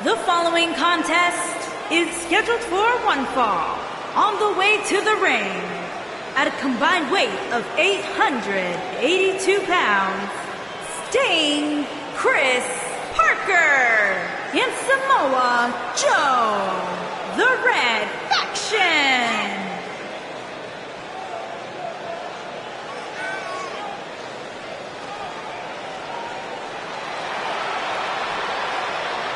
The following contest is scheduled for one fall. On the way to the ring, at a combined weight of 882 pounds, Sting Chris Parker and Samoa Joe, the Red Faction.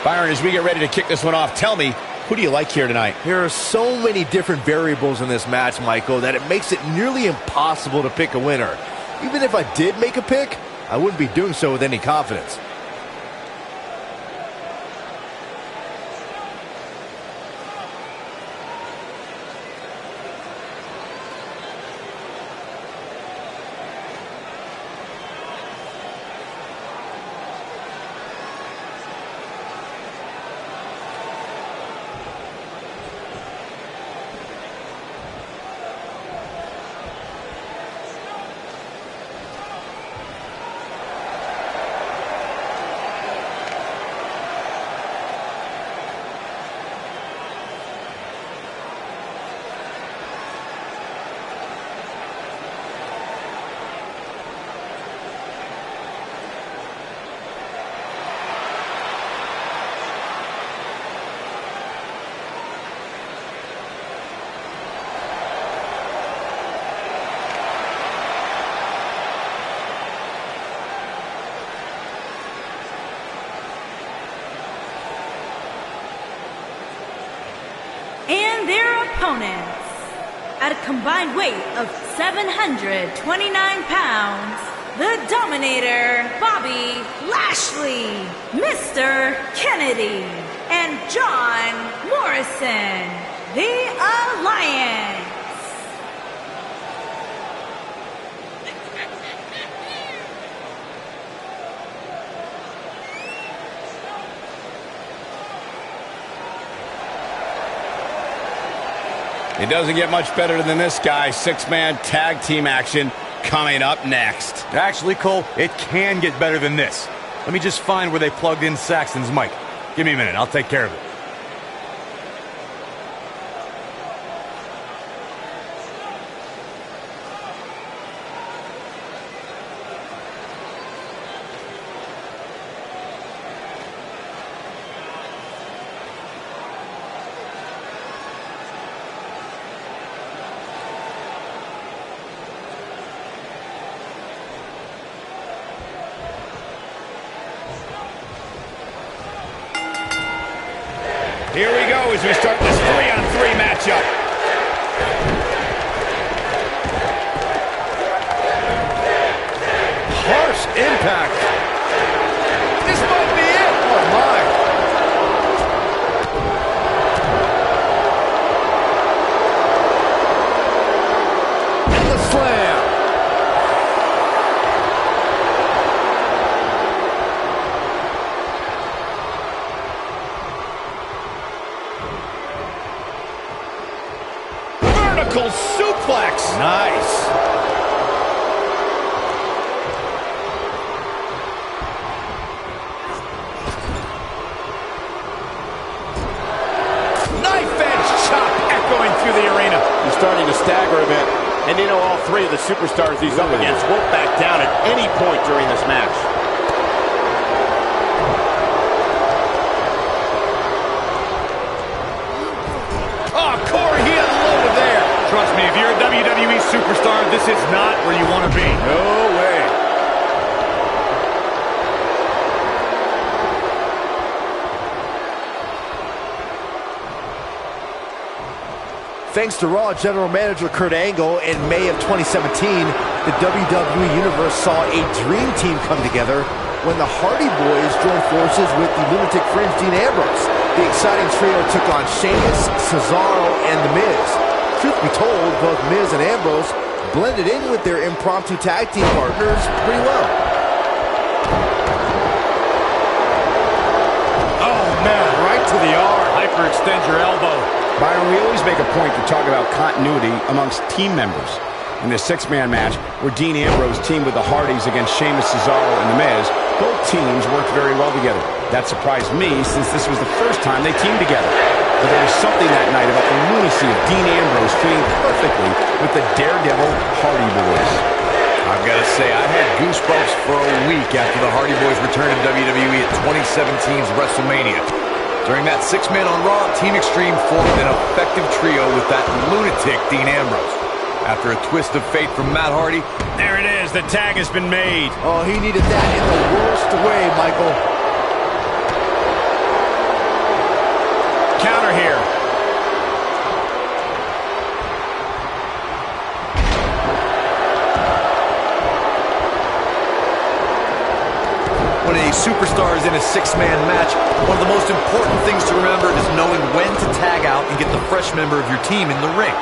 Byron, as we get ready to kick this one off, tell me, who do you like here tonight? There are so many different variables in this match, Michael, that it makes it nearly impossible to pick a winner. Even if I did make a pick, I wouldn't be doing so with any confidence. And their opponents, at a combined weight of 729 pounds, the Dominator, Bobby Lashley, Mr. Kennedy, and John Morrison, the Alliance. It doesn't get much better than this, guy. Six-man tag team action coming up next. Actually, Cole, it can get better than this. Let me just find where they plugged in Saxton's mic. Give me a minute, I'll take care of it. Here we go as we start this 3-on-3 matchup. Harsh impact. This might be it. Oh, my. And the slam. Vertical suplex. Nice. Knife edge chop echoing through the arena. He's starting to stagger a bit. And you know, all three of the superstars he's up against won't back down at any point during this match. Oh, Corey, he unloaded there. Trust me, if you're a WWE superstar, this is not where you want to be. No way. Thanks to Raw General Manager Kurt Angle, in May of 2017, the WWE Universe saw a dream team come together when the Hardy Boys joined forces with the Lunatic Fringe Dean Ambrose. The exciting trio took on Sheamus, Cesaro, and The Miz. Truth be told, both Miz and Ambrose blended in with their impromptu tag team partners pretty well. Oh, man, right to the arm. Hyperextend your elbow. Byron, we always make a point to talk about continuity amongst team members. in the six-man match where Dean Ambrose teamed with the Hardys against Sheamus, Cesaro, and The Miz. Both teams worked very well together. That surprised me since this was the first time they teamed together. But there was something that night about the lunacy of Dean Ambrose fitting perfectly with the daredevil Hardy Boys. I've got to say, I had goosebumps for a week after the Hardy Boys returned to WWE at 2017's WrestleMania. During that six-man on Raw, Team Extreme formed an effective trio with that lunatic Dean Ambrose. After a twist of fate from Matt Hardy, there it is. The tag has been made. Oh, he needed that in the worst way, Michael. Counter here. When a superstar is in a six-man match, one of the most important things to remember is knowing when to tag out and get the fresh member of your team in the ring.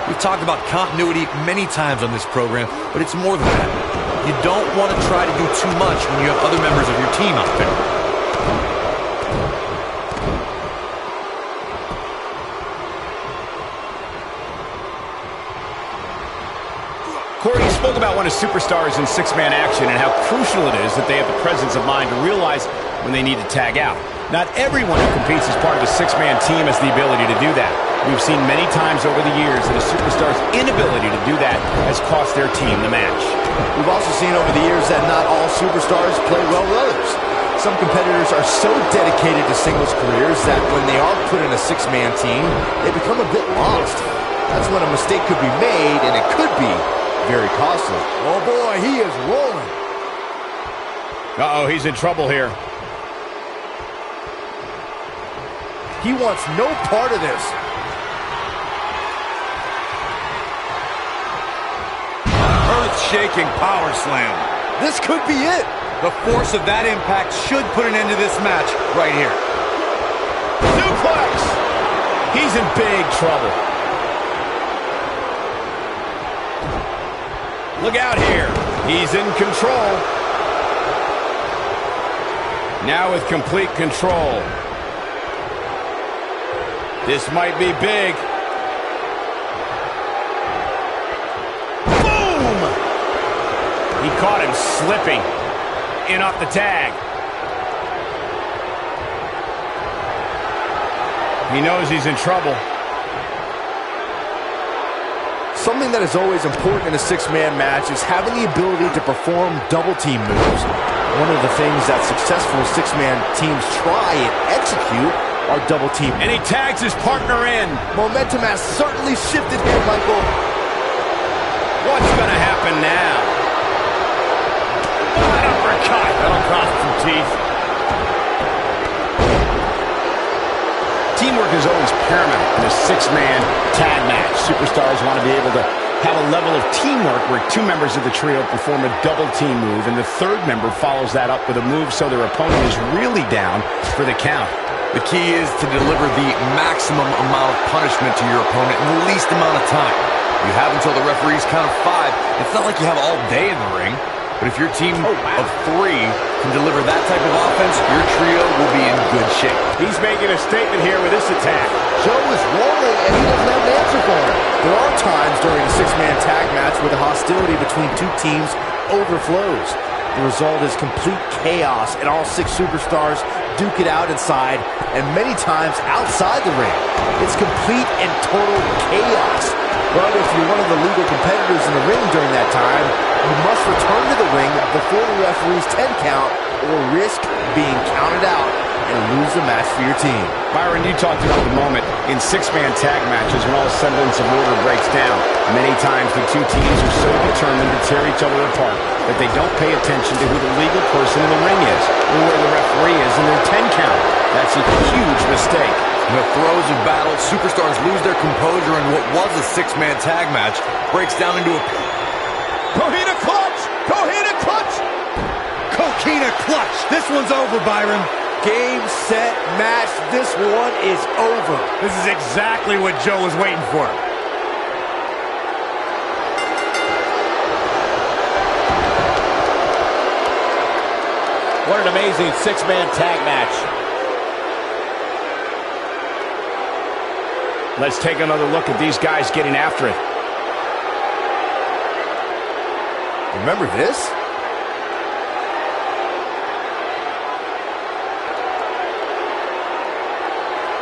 We've talked about continuity many times on this program, but it's more than that. You don't want to try to do too much when you have other members of your team out there. Corey, you spoke about when a superstar is in six-man action and how crucial it is that they have the presence of mind to realize when they need to tag out. Not everyone who competes as part of a six-man team has the ability to do that. We've seen many times over the years that a superstar's inability to do that has cost their team the match. We've also seen over the years that not all superstars play well with others. Some competitors are so dedicated to singles careers that when they are put in a six-man team, they become a bit lost. That's when a mistake could be made, and it could be very costly. Oh boy, he is rolling. Uh-oh, he's in trouble here. He wants no part of this. Earth-shaking power slam. This could be it. The force of that impact should put an end to this match right here. Suplex! He's in big trouble. Look out here. He's in control. Now with complete control. This might be big. Boom! He caught him slipping. In off the tag. He knows he's in trouble. Something that is always important in a six-man match is having the ability to perform double-team moves. One of the things that successful six-man teams try and execute are double-team. And he tags his partner in. Momentum has certainly shifted here, Michael. What's going to happen now? An uppercut. That'll cost some teeth. Teamwork is always paramount in a six-man tag match. Superstars want to be able to have a level of teamwork where two members of the trio perform a double-team move, and the third member follows that up with a move so their opponent is really down for the count. The key is to deliver the maximum amount of punishment to your opponent in the least amount of time. You have until the referee's count of 5. It's not like you have all day in the ring. But if your team of 3 can deliver that type of offense, your trio will be in good shape. He's making a statement here with this attack. Joe is rolling, and he doesn't have an answer for him. There are times during a six-man tag match where the hostility between two teams overflows. The result is complete chaos, and all 6 superstars duke it out inside, and many times outside the ring. It's complete and total chaos. But if you're one of the legal competitors in the ring during that time, you must return to the ring before the referee's 10 count or risk being counted out and lose the match for your team. Byron, you talked about the moment in six-man tag matches when all semblance of order breaks down. Many times the two teams are so determined to tear each other apart that they don't pay attention to who the legal person in the ring is or where the referee is in their 10 count. That's a huge mistake. In the throes of battle, superstars lose their composure, and what was a six-man tag match breaks down into a Coquina clutch! Coquina clutch! Coquina clutch! This one's over, Byron. Game, set, match. This one is over. This is exactly what Joe was waiting for. What an amazing six-man tag match. Let's take another look at these guys getting after it. Remember this?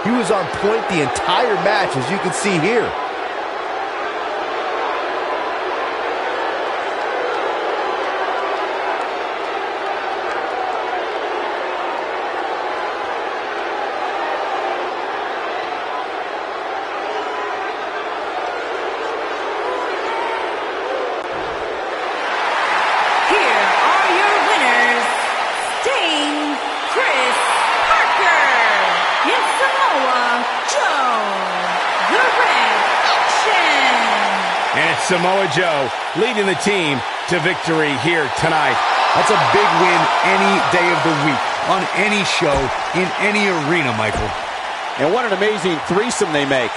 He was on point the entire match, as you can see here. Samoa Joe leading the team to victory here tonight. That's a big win any day of the week, on any show, in any arena, Michael. And what an amazing threesome they make.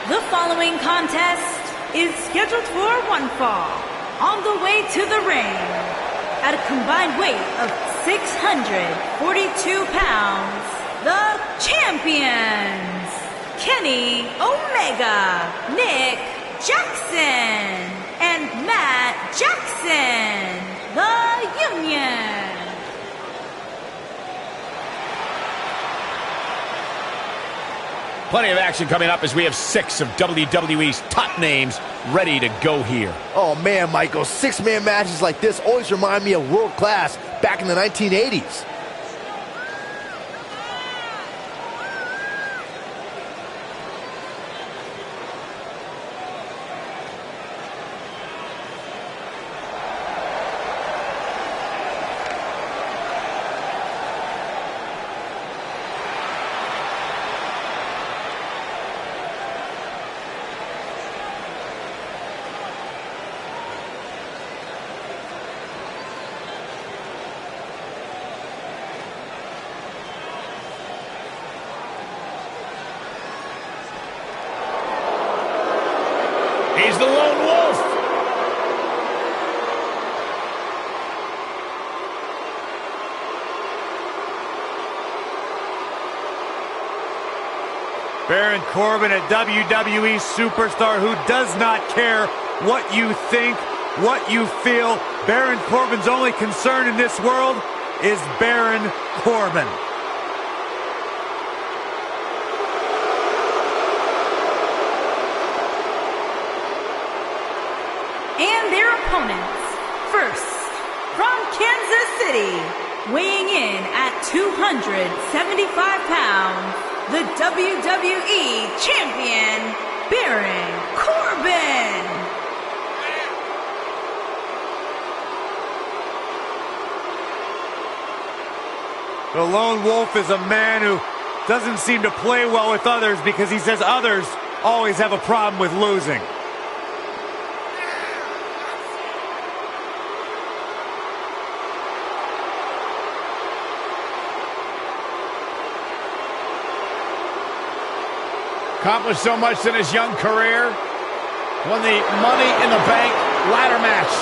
The following contest is scheduled for one fall. On the way to the ring, at a combined weight of 642 pounds, the champions, Kenny Omega, Nick Jackson, and Matt Jackson, the Union. Plenty of action coming up as we have 6 of WWE's top names ready to go here. Oh man, Michael, 6-man matches like this always remind me of world class back in the 1980s. He's the lone wolf. Baron Corbin, a WWE superstar who does not care what you think, what you feel. Baron Corbin's only concern in this world is Baron Corbin. And their opponents, first, from Kansas City, weighing in at 275 pounds, the WWE Champion, Baron Corbin. The Lone Wolf is a man who doesn't seem to play well with others because he says others always have a problem with losing. Accomplished so much in his young career. Won the Money in the Bank ladder match.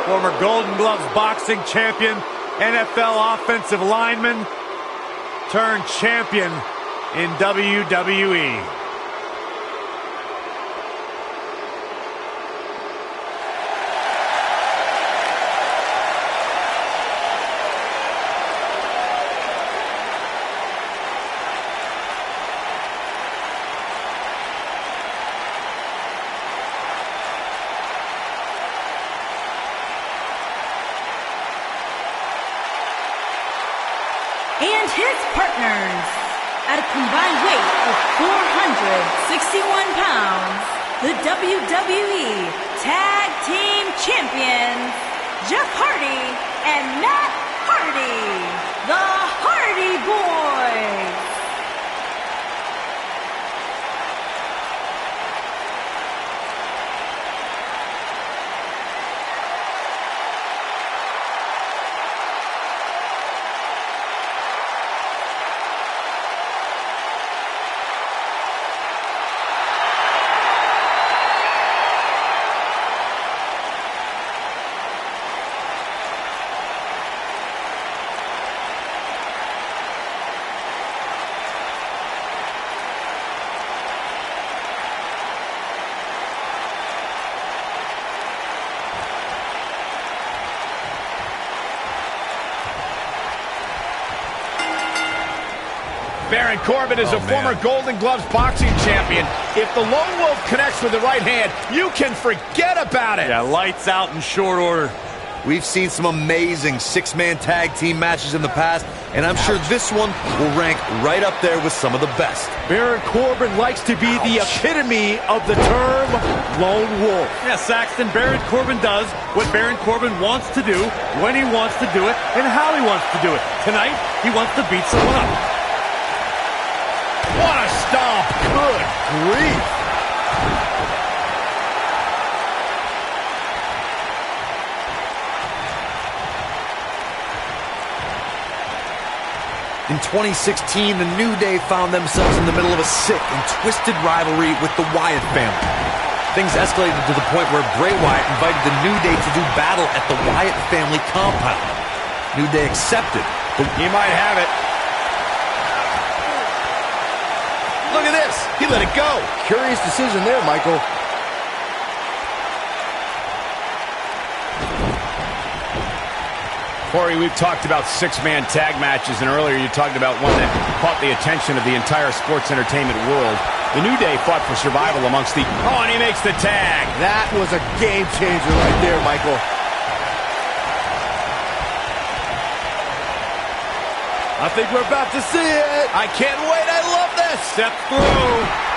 Former Golden Gloves boxing champion, NFL offensive lineman, turned champion in WWE. And his partners, at a combined weight of 461 pounds, the WWE Tag Team Champions, Jeff Hardy and Matt Hardy, the Hardy Boys. Baron Corbin is a former Golden Gloves boxing champion. If the Lone Wolf connects with the right hand, you can forget about it. Yeah, lights out in short order. We've seen some amazing 6-man tag team matches in the past, and I'm sure this one will rank right up there with some of the best. Baron Corbin likes to be the epitome of the term Lone Wolf. Yeah, Saxton, Baron Corbin does what Baron Corbin wants to do, when he wants to do it, and how he wants to do it. Tonight, he wants to beat someone up. What a stomp. Good grief. In 2016, the New Day found themselves in the middle of a sick and twisted rivalry with the Wyatt family. Things escalated to the point where Bray Wyatt invited the New Day to do battle at the Wyatt family compound. New Day accepted, but He might have it. Look at this. He let it go. Curious decision there, Michael. Corey, we've talked about six-man tag matches, and earlier you talked about one that caught the attention of the entire sports entertainment world. The New Day fought for survival amongst the... Oh, and he makes the tag. That was a game changer right there, Michael. I think we're about to see it. I can't wait. I love this. Step through.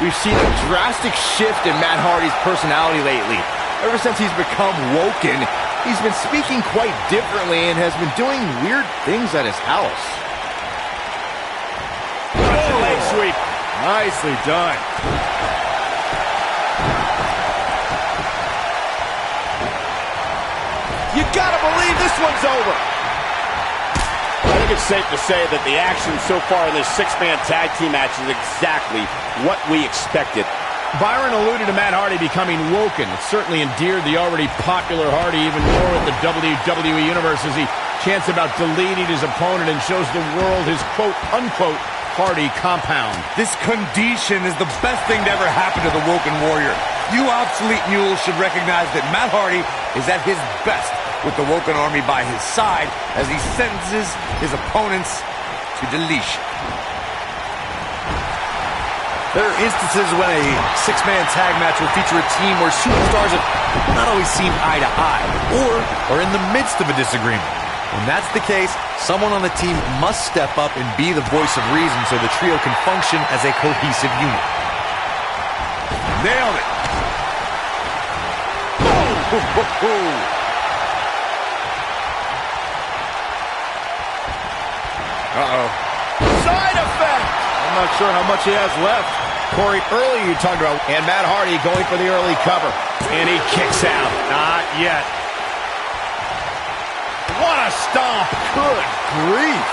We've seen a drastic shift in Matt Hardy's personality lately. Ever since he's become woken, he's been speaking quite differently and has been doing weird things at his house. Oh, leg sweep. Nicely done. You gotta believe this one's over. I think it's safe to say that the action so far in this six-man tag team match is exactly what we expected. Byron alluded to Matt Hardy becoming woken. It certainly endeared the already popular Hardy even more at the WWE Universe as he chants about deleting his opponent and shows the world his quote-unquote Hardy compound. This condition is the best thing to ever happen to the Woken Warrior. You obsolete mules should recognize that Matt Hardy is at his best with the Woken Army by his side as he sentences his opponents to deletion. there are instances when a six-man tag match will feature a team where superstars have not always seen eye to eye or are in the midst of a disagreement. When that's the case, someone on the team must step up and be the voice of reason so the trio can function as a cohesive unit. Nailed it. Uh-oh. Side effect! I'm not sure how much he has left. Corey, earlier you talked about, and Matt Hardy going for the early cover. And he kicks out. Not yet. What a stomp! Good grief!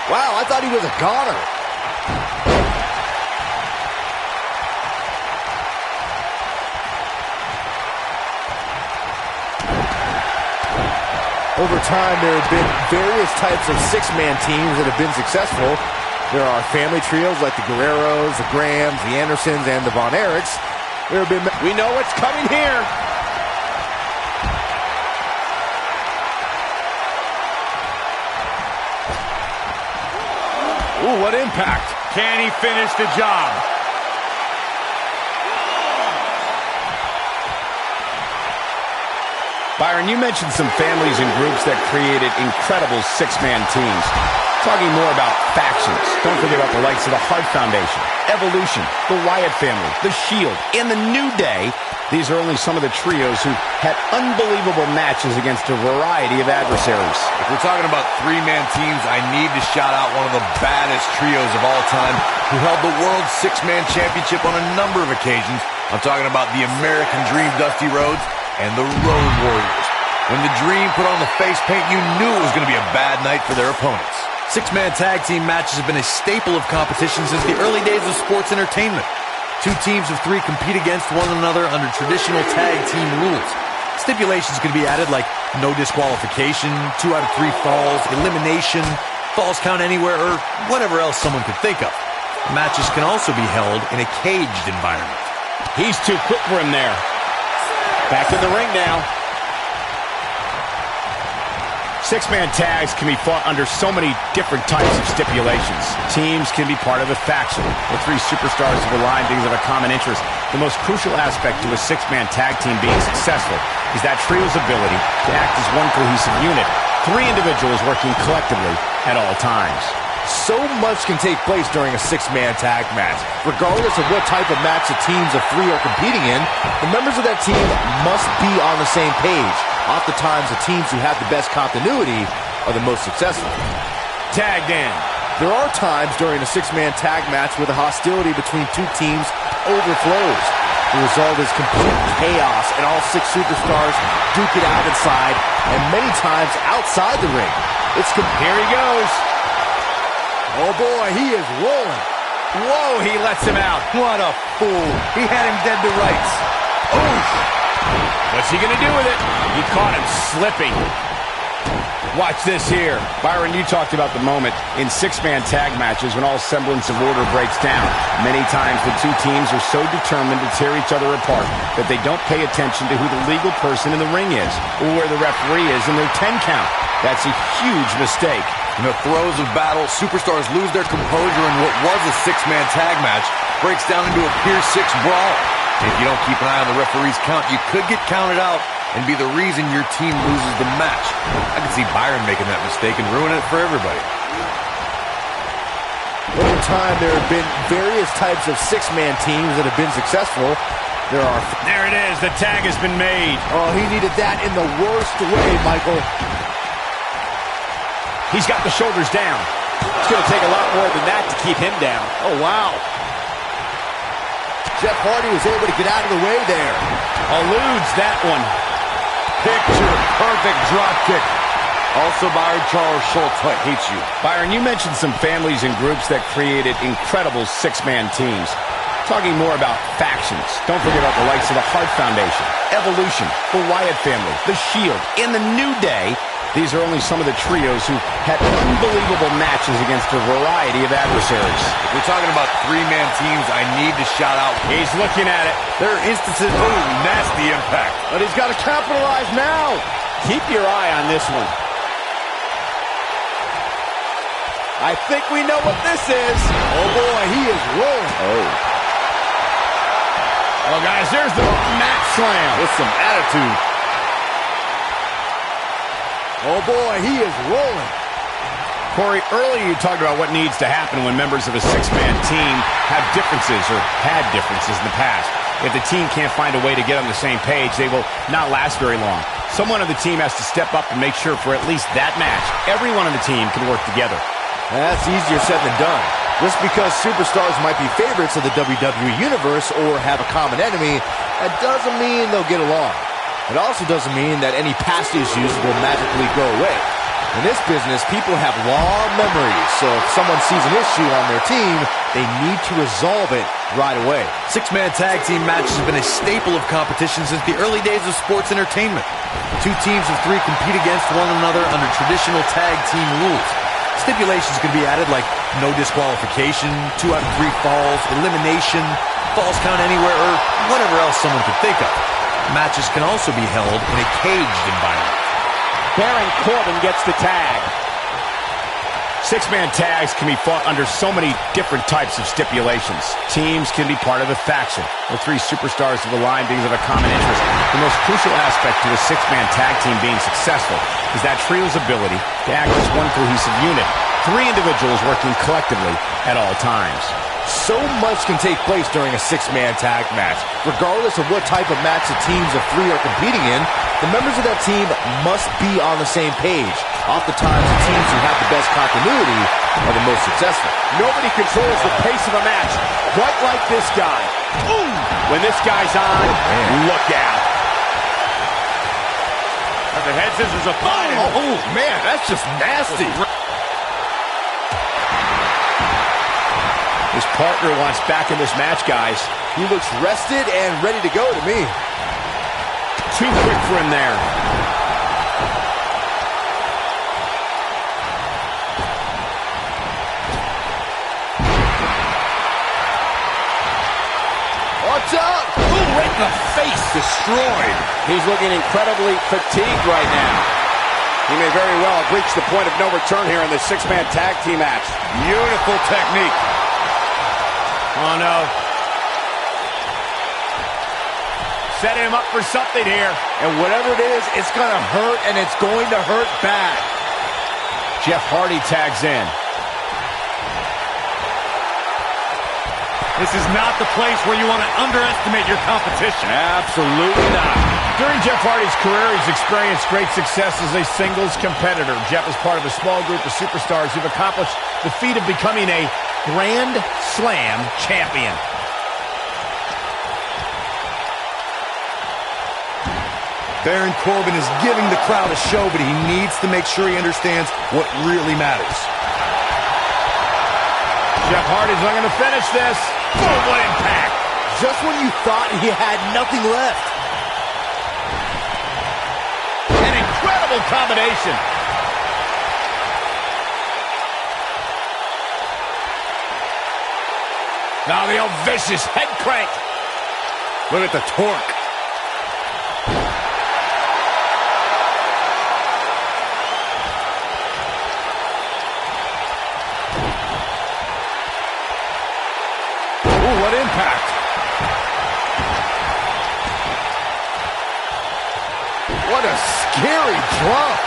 Wow, I thought he was a goner. Over time, there have been various types of six-man teams that have been successful. There are family trios like the Guerreros, the Grahams, the Andersons, and the Von Erichs. There have been... We know what's coming here. Ooh, what impact. Can he finish the job? Byron, you mentioned some families and groups that created incredible six-man teams. Talking more about factions, don't forget about the likes of the Hart Foundation, Evolution, the Wyatt family, the Shield, and the New Day. These are only some of the trios who had unbelievable matches against a variety of adversaries. If we're talking about three-man teams, I need to shout out one of the baddest trios of all time who held the World Six-Man Championship on a number of occasions. I'm talking about the American Dream Dusty Rhodes and the Road Warriors. When the Dream put on the face paint, you knew it was going to be a bad night for their opponents. Six-man tag team matches have been a staple of competition since the early days of sports entertainment. Two teams of three compete against one another under traditional tag team rules. Stipulations can be added like no disqualification, 2 out of 3 falls, elimination, falls count anywhere, or whatever else someone could think of. Matches can also be held in a caged environment. He's too quick for him there. Back in the ring now. Six-man tags can be fought under so many different types of stipulations. Teams can be part of a faction. The 3 superstars have aligned things of a common interest. The most crucial aspect to a six-man tag team being successful is that trio's ability to act as one cohesive unit. 3 individuals working collectively at all times. So much can take place during a six-man tag match. Regardless of what type of match the teams of 3 are competing in, the members of that team must be on the same page. Oftentimes, the teams who have the best continuity are the most successful. Tagged in. There are times during a six-man tag match where the hostility between two teams overflows. The result is complete chaos, and all six superstars duke it out inside, and many times outside the ring. Here he goes. Oh boy, he is rolling. Whoa, he lets him out. What a fool. He had him dead to rights. Oof. What's he gonna do with it? He caught him slipping. Watch this here. Byron, you talked about the moment in six-man tag matches when all semblance of order breaks down. Many times the two teams are so determined to tear each other apart that they don't pay attention to who the legal person in the ring is or where the referee is in their 10 count. That's a huge mistake. In the throes of battle, superstars lose their composure, and what was a six-man tag match breaks down into a Pier 6 brawl. If you don't keep an eye on the referee's count, you could get counted out and be the reason your team loses the match. I can see Byron making that mistake and ruining it for everybody. Over time, there have been various types of six-man teams that have been successful. There it is. The tag has been made. Oh, he needed that in the worst way, Michael. He's got the shoulders down. It's going to take a lot more than that to keep him down. Oh, wow. Jeff Hardy was able to get out of the way there. Eludes that one. Picture-perfect drop kick. Also, Byron, Charles Schultz hates you. Byron, you mentioned some families and groups that created incredible six-man teams. Talking more about factions. Don't forget about the likes of the Hart Foundation, Evolution, the Wyatt family, the Shield, and the New Day. These are only some of the trios who had unbelievable matches against a variety of adversaries. If we're talking about three-man teams, I need to shout out. He's looking at it. There are instances, nasty impact. But he's got to capitalize now. Keep your eye on this one. I think we know what this is. Oh, boy, he is rolling. Oh, guys, there's the mat slam. With some attitude. Oh, boy, he is rolling. Corey, earlier you talked about what needs to happen when members of a six-man team have differences or had differences in the past. If the team can't find a way to get on the same page, they will not last very long. Someone on the team has to step up and make sure for at least that match, everyone on the team can work together. That's easier said than done. Just because superstars might be favorites of the WWE Universe or have a common enemy, that doesn't mean they'll get along. It also doesn't mean that any past issues will magically go away. In this business, people have long memories, so if someone sees an issue on their team, they need to resolve it right away. Six-man tag team matches have been a staple of competition since the early days of sports entertainment. Two teams of three compete against one another under traditional tag team rules. Stipulations can be added like no disqualification, 2 out of 3 falls, elimination, falls count anywhere, or whatever else someone could think of. Matches can also be held in a caged environment. Baron Corbin gets the tag. Six-man tags can be fought under so many different types of stipulations. Teams can be part of a faction, or 3 superstars of the line because of a common interest. The most crucial aspect to a six-man tag team being successful is that trio's ability to act as one cohesive unit. 3 individuals working collectively at all times. So much can take place during a six-man tag match. Regardless of what type of match the teams of 3 are competing in, the members of that team must be on the same page. Oftentimes, the teams who have the best continuity are the most successful. Nobody controls the pace of a match quite like this guy. Ooh! When this guy's on, look out. The head scissors are fine. Oh, man, that's just nasty. His partner wants back in this match, guys. He looks rested and ready to go to me. Too quick for him there. Watch out! Ooh, right in the face. Destroyed. He's looking incredibly fatigued right now. He may very well have reached the point of no return here in the six-man tag team match. Beautiful technique. Oh, no. Set him up for something here. And whatever it is, it's going to hurt, and it's going to hurt bad. Jeff Hardy tags in. This is not the place where you want to underestimate your competition. Absolutely not. During Jeff Hardy's career, he's experienced great success as a singles competitor. Jeff is part of a small group of superstars who've accomplished the feat of becoming a Grand Slam champion. Baron Corbin is giving the crowd a show, but he needs to make sure he understands what really matters. Jeff Hardy's looking to finish this. Boom, what impact. Just when you thought he had nothing left. An incredible combination. Now the old vicious head crank. Look at the torque. Ooh, what impact. What a scary drop.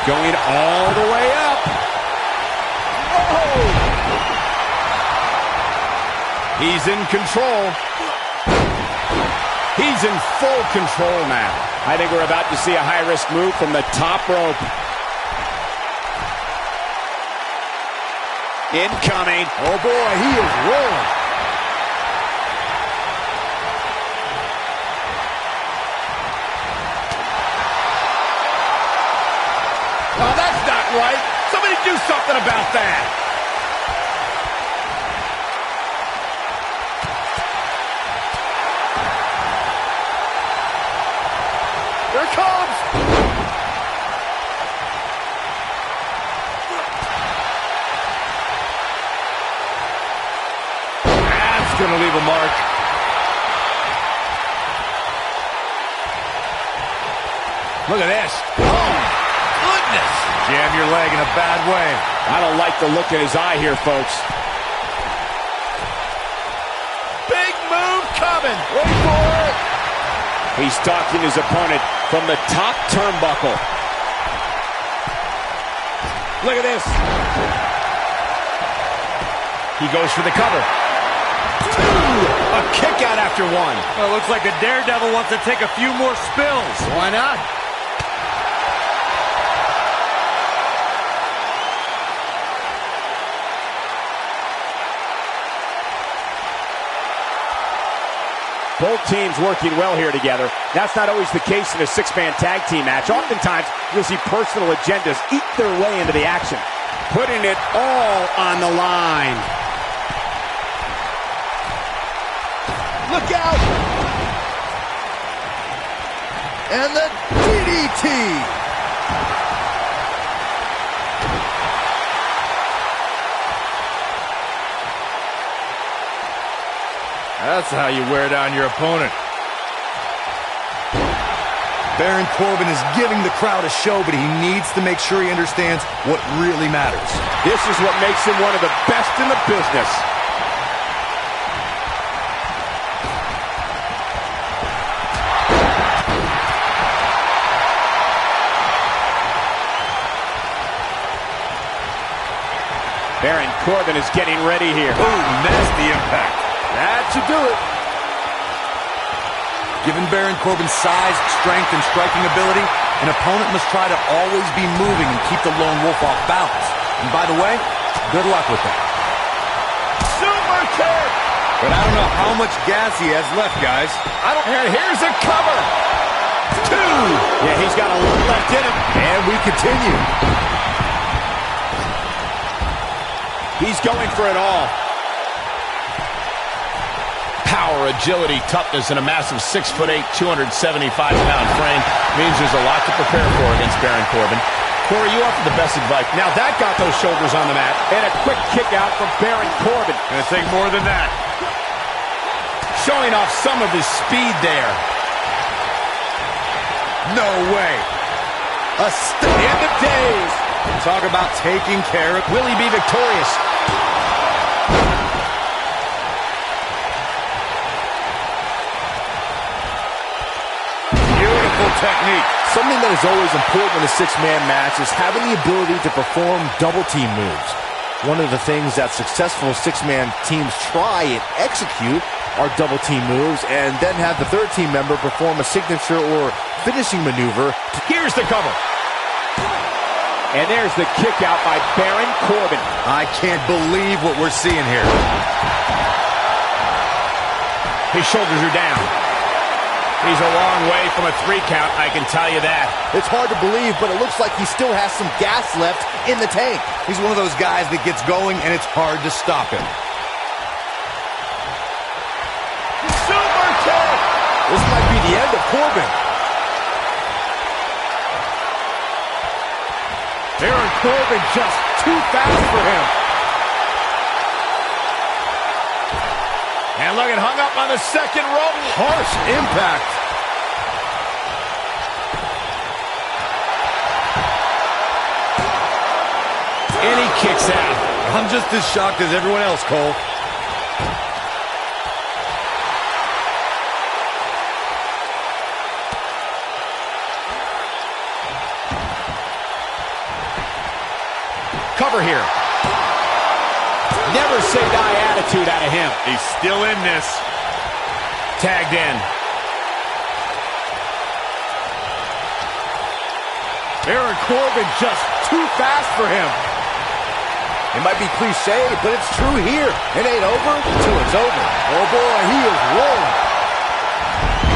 Going all the way up. Whoa! He's in control. He's in full control now. I think we're about to see a high-risk move from the top rope. Incoming. Oh boy, he is rolling. Oh, that's not right. Somebody do something about that. Here it comes. That's going to leave a mark. Look at this. Oh, goodness. Jam your leg in a bad way. I don't like the look in his eye here, folks. Big move coming. Wait for it. He's stalking his opponent from the top turnbuckle. Look at this. He goes for the cover. A kick out after one. Well, it looks like the Daredevil wants to take a few more spills. Why not? Both teams working well here together. That's not always the case in a six-man tag team match. Oftentimes, you'll see personal agendas eat their way into the action, putting it all on the line. Look out! And the DDT! That's how you wear down your opponent. Baron Corbin is giving the crowd a show, but he needs to make sure he understands what really matters. This is what makes him one of the best in the business. Baron Corbin is getting ready here. Ooh, nasty impact. That should do it. Given Baron Corbin's size, strength, and striking ability, an opponent must try to always be moving and keep the lone wolf off balance. And by the way, good luck with that. Super kick! But I don't know how much gas he has left, guys. And here's a cover. Two. Yeah, he's got a lot left in him. And we continue. He's going for it all. Power, agility, toughness, and a massive 6'8", 275-pound frame means there's a lot to prepare for against Baron Corbin. Corey, you offered the best advice. Now that got those shoulders on the mat. And a quick kick out from Baron Corbin. Gonna take more than that. Showing off some of his speed there. No way. A end of days. Talk about taking care of. Will he be victorious? Beautiful technique. Something that is always important in a six-man match is having the ability to perform double-team moves. One of the things that successful six-man teams try and execute are double team moves, and then have the third team member perform a signature or finishing maneuver. Here's the cover. And there's the kick out by Baron Corbin. I can't believe what we're seeing here. His shoulders are down. He's a long way from a 3 count, I can tell you that. It's hard to believe, but it looks like he still has some gas left in the tank. He's one of those guys that gets going, and it's hard to stop him. Super kick! This might be the end of Corbin. Baron Corbin just too fast for him. And look at hung up on the second rope. Harsh impact. And he kicks out. I'm just as shocked as everyone else, Cole. Cover here. Never say die attitude out of him. He's still in this. Tagged in. Baron Corbin just too fast for him. It might be cliche, but it's true here. It ain't over until it's over. Oh boy, he is rolling.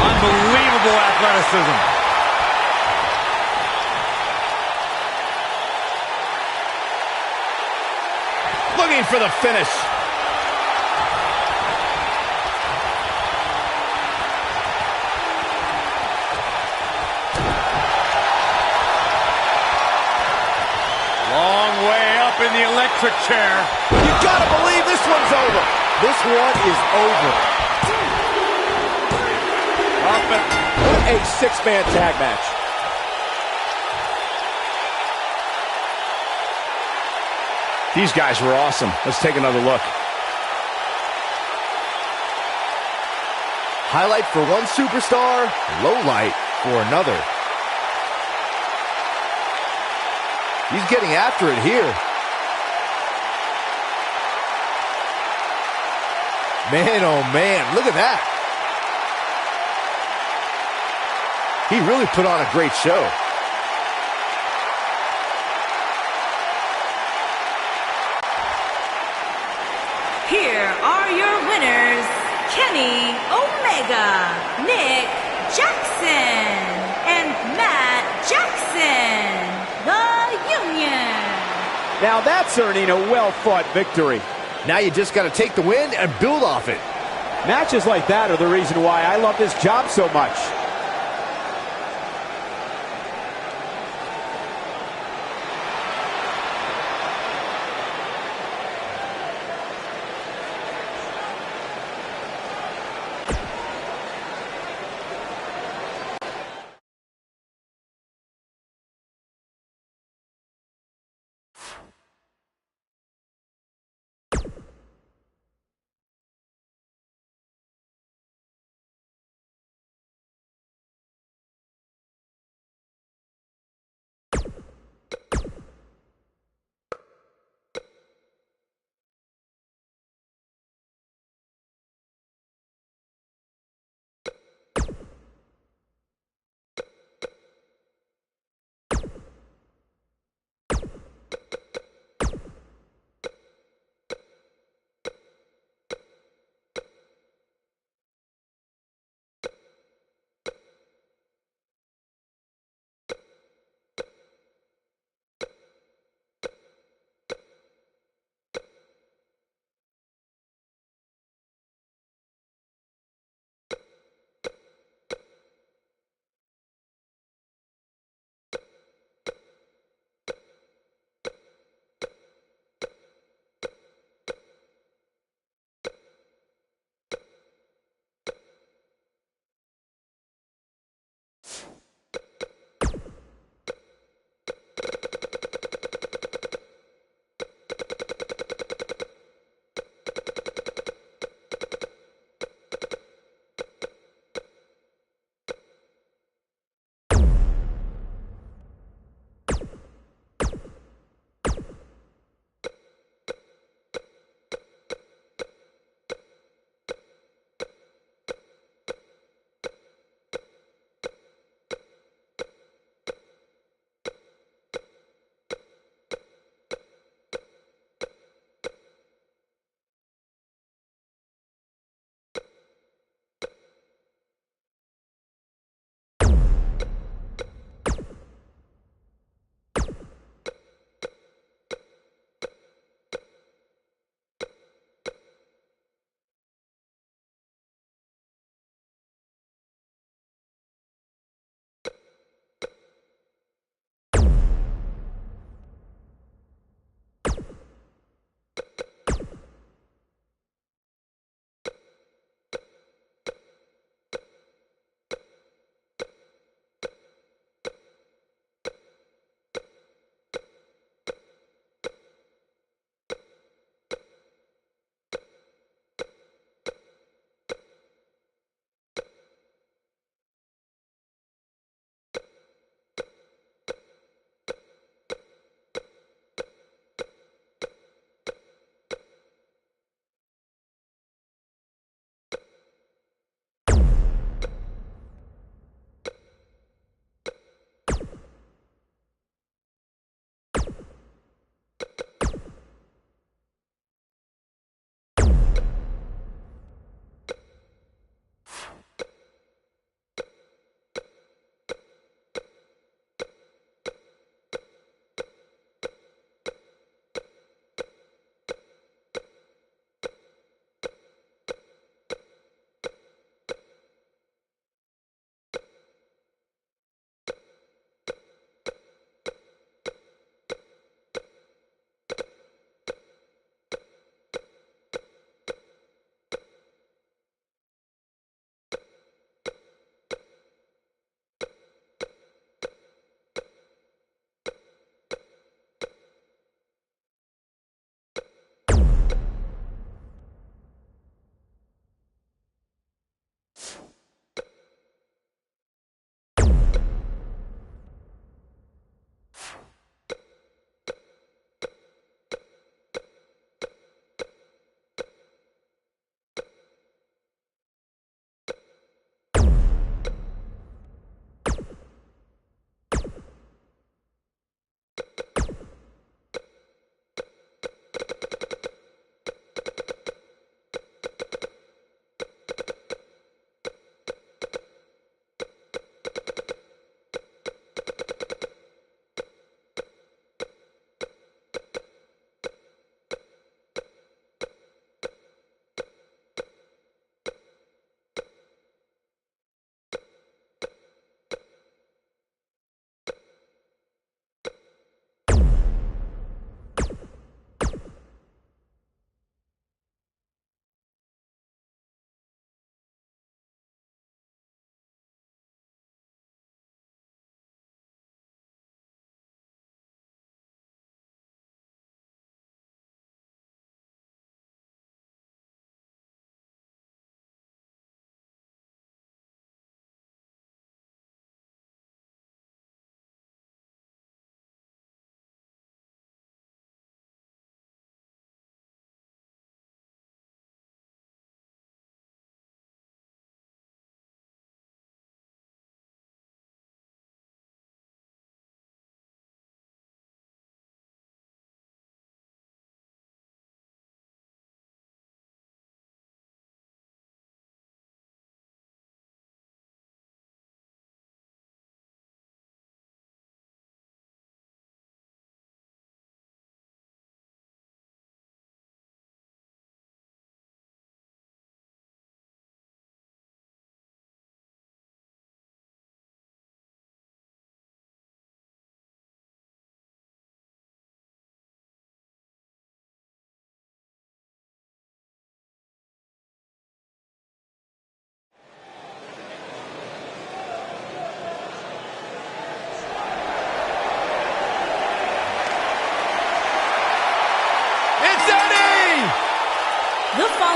Unbelievable athleticism. Looking for the finish. Long way up in the electric chair. You gotta believe this one's over. This one is over. What a 6-man tag match. These guys were awesome. Let's take another look. Highlight for one superstar, low light for another. He's getting after it here. Man, oh man, look at that. He really put on a great show. Here are your winners, Kenny Omega, Nick Jackson, and Matt Jackson, the Union. Now that's earning a well-fought victory. Now you just got to take the win and build off it. Matches like that are the reason why I love this job so much.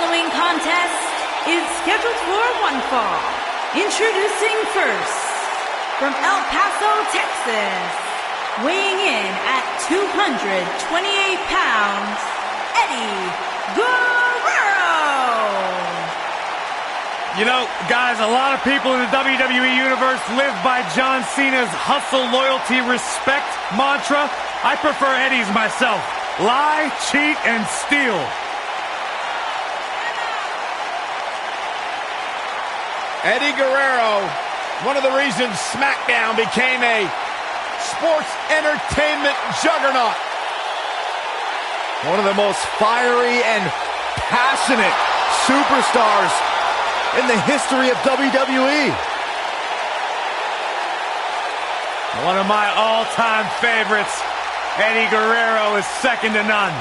following contest is scheduled for one fall. Introducing first, from El Paso, Texas, weighing in at 228 pounds, Eddie Guerrero. You know, guys, a lot of people in the WWE Universe live by John Cena's hustle, loyalty, respect mantra. I prefer Eddie's myself. Lie, cheat, and steal. Eddie Guerrero, one of the reasons SmackDown became a sports entertainment juggernaut. One of the most fiery and passionate superstars in the history of WWE. One of my all-time favorites, Eddie Guerrero, is second to none.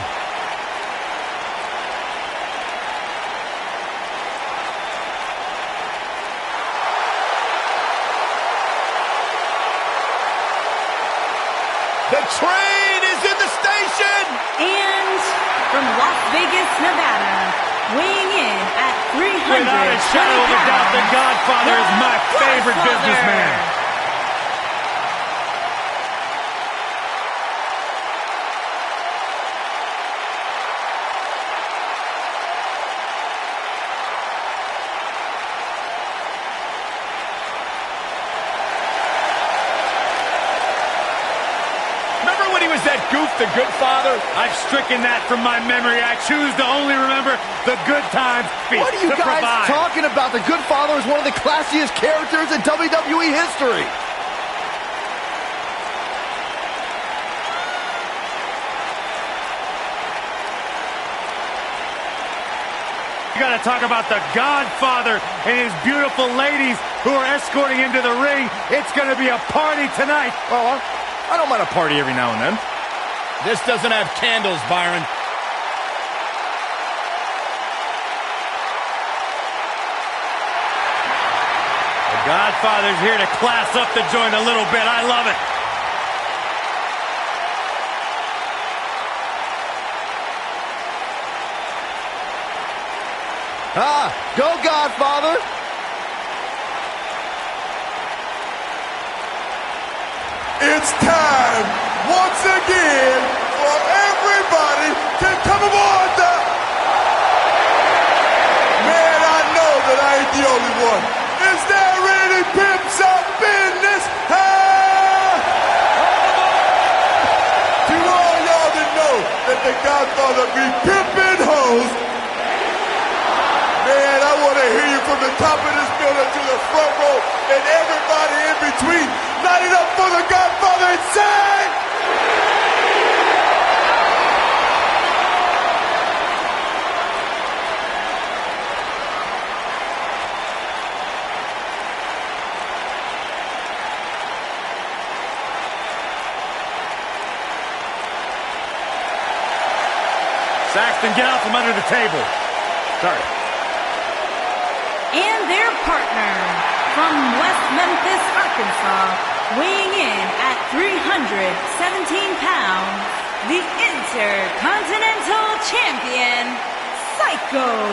The train is in the station! And from Las Vegas, Nevada, weighing in at 300 Without a shadow of a doubt, the Godfather is my favorite businessman. That goof, the good father? I've stricken that from my memory. I choose to only remember the good times. What are you guys talking about? The Good Father is one of the classiest characters in WWE history. You gotta talk about the Godfather and his beautiful ladies who are escorting into the ring. It's gonna be a party tonight. Well, I don't mind a party every now and then. This doesn't have candles, Byron. The Godfather's here to class up the joint a little bit. I love it. Go Godfather! It's time, once again, for everybody to come aboard the... Man, I know that I ain't the only one. Is there any pimps up in this house? To all y'all that know that the Godfather be pimping hoes, man, I want to hear you from the top of this building to the front row and everybody in between. Light it up for the Godfather and say... Saxton, get out from under the table. Sorry. And their partner from West Memphis, Arkansas, weighing in at 317 pounds, the Intercontinental Champion, Psycho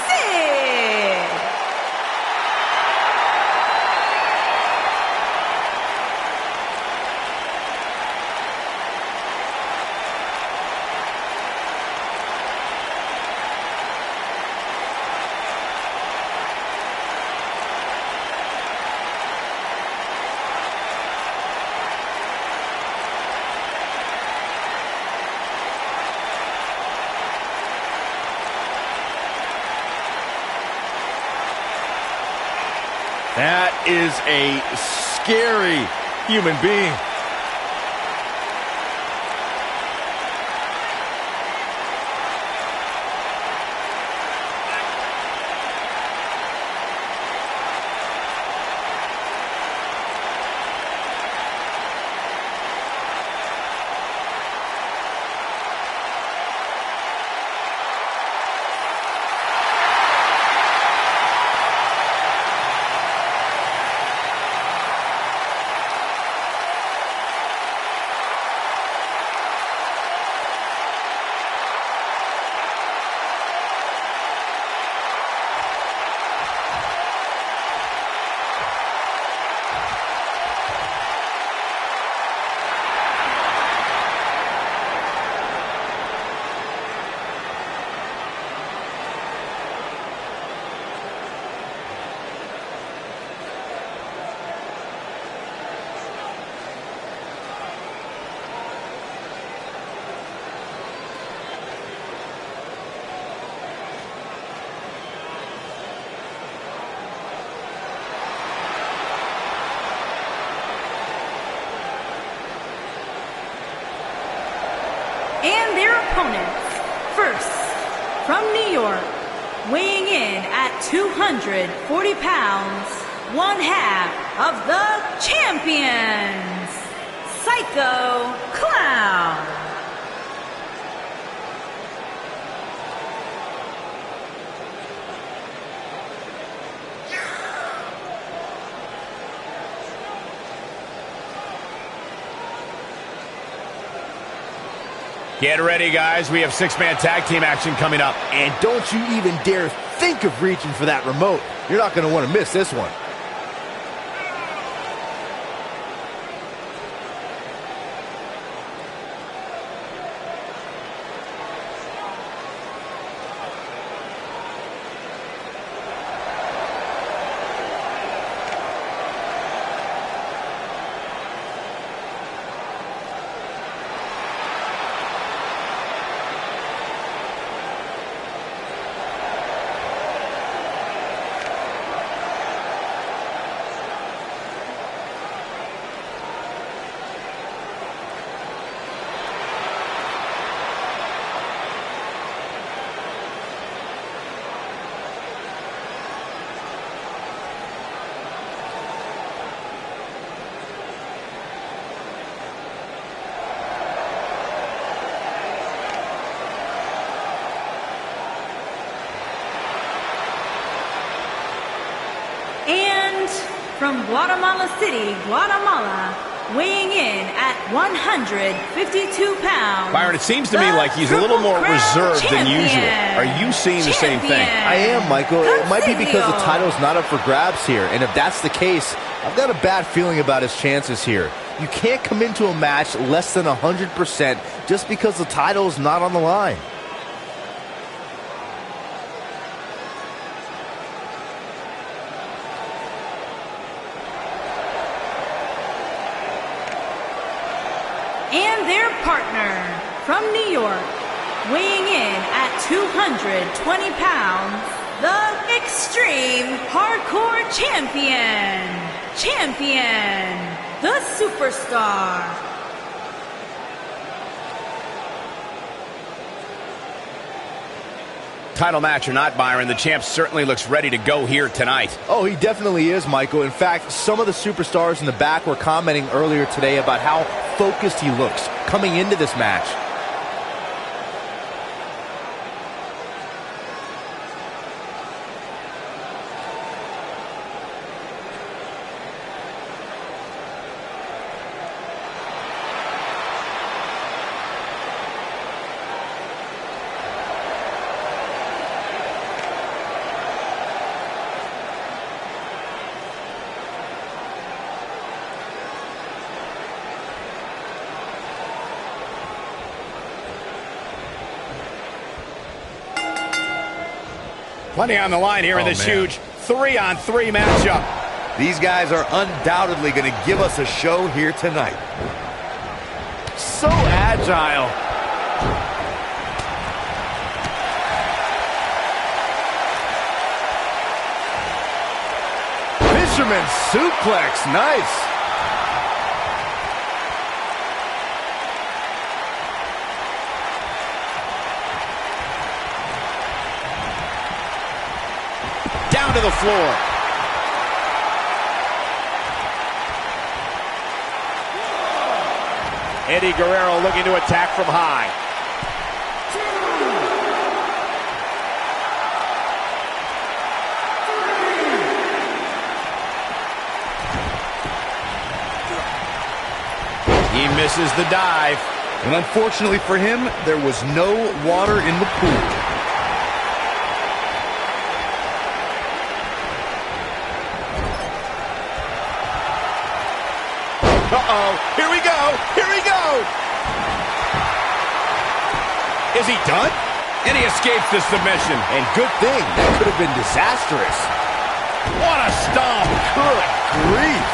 Sid. That is a scary human being. opponents. First, from New York, weighing in at 240 pounds, one half of the champions, Psycho Clown. Get ready, guys. We have six-man tag team action coming up. And don't you even dare think of reaching for that remote. You're not going to want to miss this one. And from Guatemala City, Guatemala, weighing in at 152 pounds. Byron, it seems to me like he's a little more reserved than usual. Are you seeing the same thing? I am, Michael. It might be because the title's not up for grabs here. And if that's the case, I've got a bad feeling about his chances here. You can't come into a match less than 100% just because the title's not on the line. And their partner from New York, weighing in at 220 pounds, the Extreme Hardcore Champion, the Superstar. Title match or not, Byron, the champ certainly looks ready to go here tonight. Oh, he definitely is, Michael. In fact, some of the superstars in the back were commenting earlier today about how focused he looks coming into this match. Plenty on the line here in this huge 3-on-3 matchup. These guys are undoubtedly going to give us a show here tonight. So agile. Fisherman suplex, nice. To the floor. Eddie Guerrero looking to attack from high. He misses the dive. And unfortunately for him, there was no water in the pool. Uh-oh, here we go, here we go! Is he done? And he escapes the submission. And good thing, that could have been disastrous. What a stomp! Good grief!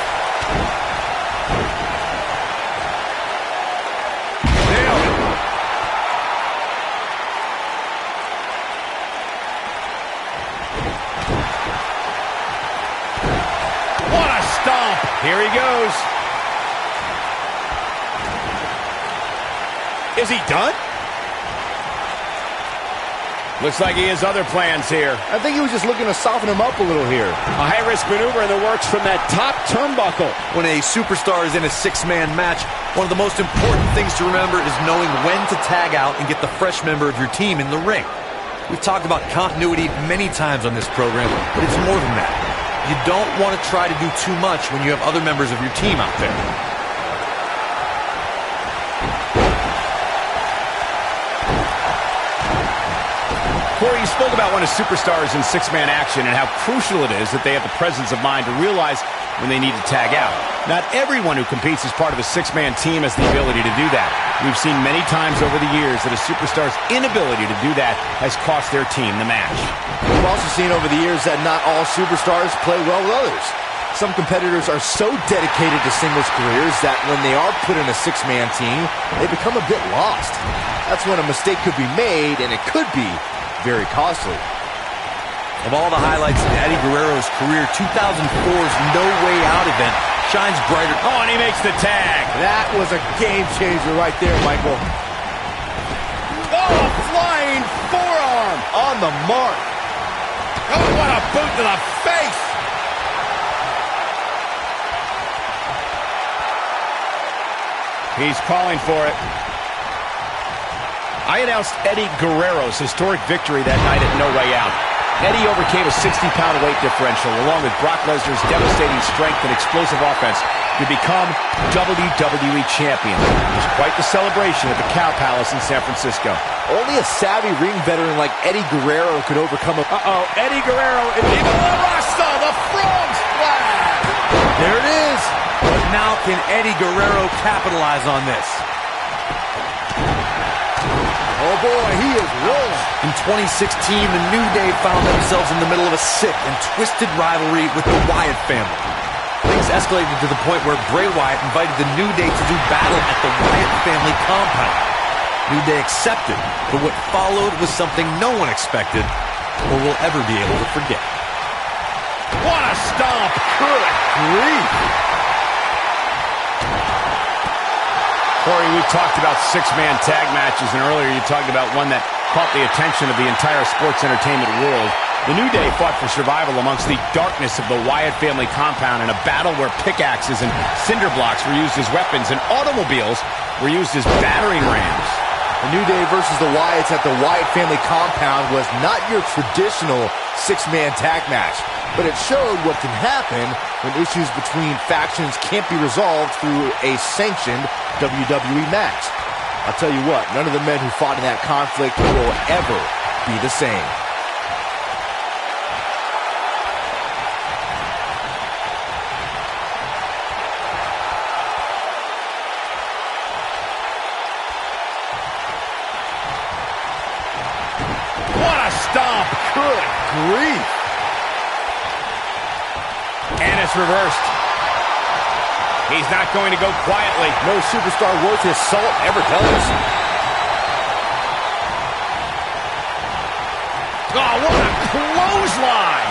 Nailed it. What a stomp! Here he goes. Is he done? Looks like he has other plans here. I think he was just looking to soften him up a little here. A high-risk maneuver in the works from that top turnbuckle. When a superstar is in a six-man match, one of the most important things to remember is knowing when to tag out and get the fresh member of your team in the ring. We've talked about continuity many times on this program, but it's more than that. You don't want to try to do too much when you have other members of your team out there. Corey, you spoke about one of superstars in six-man action and how crucial it is that they have the presence of mind to realize when they need to tag out. Not everyone who competes as part of a six-man team has the ability to do that. We've seen many times over the years that a superstar's inability to do that has cost their team the match. We've also seen over the years that not all superstars play well with others. Some competitors are so dedicated to singles careers that when they are put in a six-man team, they become a bit lost. That's when a mistake could be made, and it could be very costly. Of all the highlights in Eddie Guerrero's career, 2004's No Way Out event shines brighter. Oh, and he makes the tag. That was a game changer right there, Michael. Oh, a flying forearm. On the mark. Oh, what a boot to the face. He's calling for it. I announced Eddie Guerrero's historic victory that night at No Way Out. Eddie overcame a 60-pound weight differential along with Brock Lesnar's devastating strength and explosive offense to become WWE Champion. It was quite the celebration at the Cow Palace in San Francisco. Only a savvy ring veteran like Eddie Guerrero could overcome a... Eddie Guerrero and Viva La Raza, the frog splash. There it is. But now can Eddie Guerrero capitalize on this? Oh boy, he is rolling. In 2016, the New Day found themselves in the middle of a sick and twisted rivalry with the Wyatt family. Things escalated to the point where Bray Wyatt invited the New Day to do battle at the Wyatt family compound. New Day accepted, but what followed was something no one expected or will ever be able to forget. What a stomp. Good grief. Corey, we've talked about six-man tag matches, and earlier you talked about one that caught the attention of the entire sports entertainment world. The New Day fought for survival amongst the darkness of the Wyatt family compound in a battle where pickaxes and cinder blocks were used as weapons and automobiles were used as battering rams. The New Day versus the Wyatts at the Wyatt family compound was not your traditional six-man tag match, but it showed what can happen when issues between factions can't be resolved through a sanctioned WWE match. I'll tell you what, none of the men who fought in that conflict will ever be the same. What a stomp. Good grief. And it's reversed. He's not going to go quietly. No superstar worth his salt ever does. Oh, what a clothesline!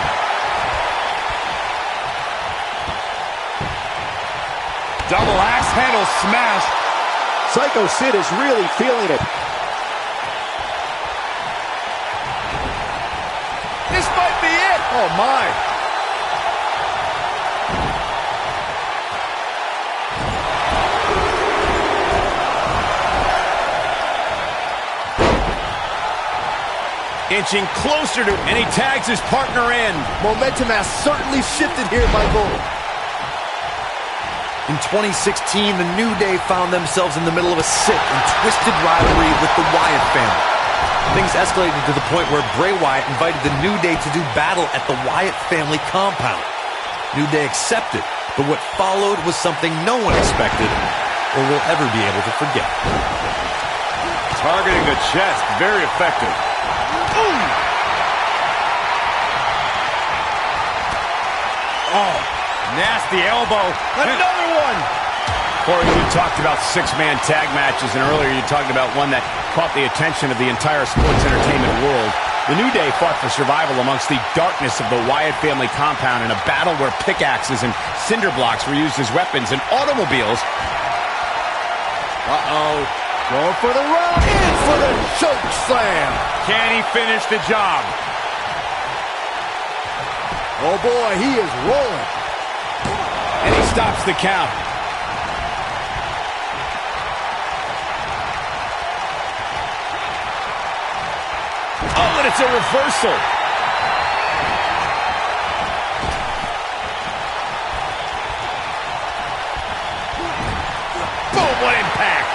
Double axe handle smash. Psycho Sid is really feeling it. This might be it. Oh, my. Inching closer to, and he tags his partner in. Momentum has certainly shifted here, Michael. In 2016, the New Day found themselves in the middle of a sick and twisted rivalry with the Wyatt family. Things escalated to the point where Bray Wyatt invited the New Day to do battle at the Wyatt family compound. New Day accepted, but what followed was something no one expected or will ever be able to forget. Targeting the chest, very effective. Ooh. Oh, nasty elbow. Another one. Corey, we talked about six-man tag matches, and earlier you talked about one that caught the attention of the entire sports entertainment world. The New Day fought for survival amongst the darkness of the Wyatt family compound in a battle where pickaxes and cinder blocks were used as weapons and automobiles. Uh-oh. Going for the run. In for the choke slam. Can he finish the job? Oh, boy, he is rolling. And he stops the count. Oh, and it's a reversal. Boom, what impact.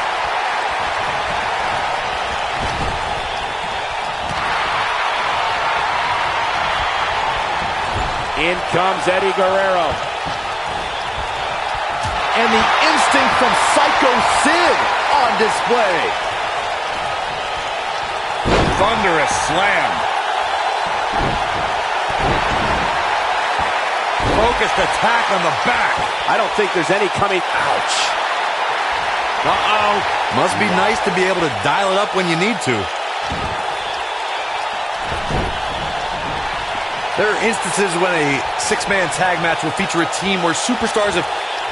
In comes Eddie Guerrero. And the instinct from Psycho Sid on display. Thunderous slam. Focused attack on the back. I don't think there's any coming. Ouch. Uh-oh. Must be nice to be able to dial it up when you need to. There are instances when a six-man tag match will feature a team where superstars have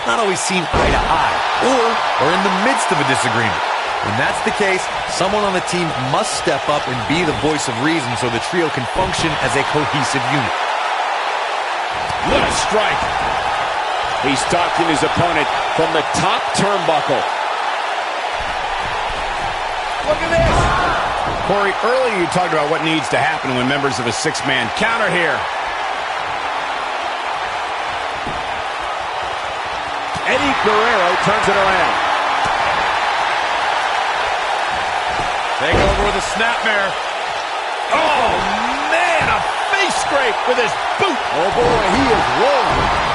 not always seen eye to eye, or are in the midst of a disagreement. When that's the case, someone on the team must step up and be the voice of reason so the trio can function as a cohesive unit. What a strike. He's stalking his opponent from the top turnbuckle. Look at this. Corey, earlier you talked about what needs to happen when members of a six-man counter here. Eddie Guerrero turns it around. Take over with a snapmare. Oh, man, a face scrape with his boot. Oh, boy, he is rolling.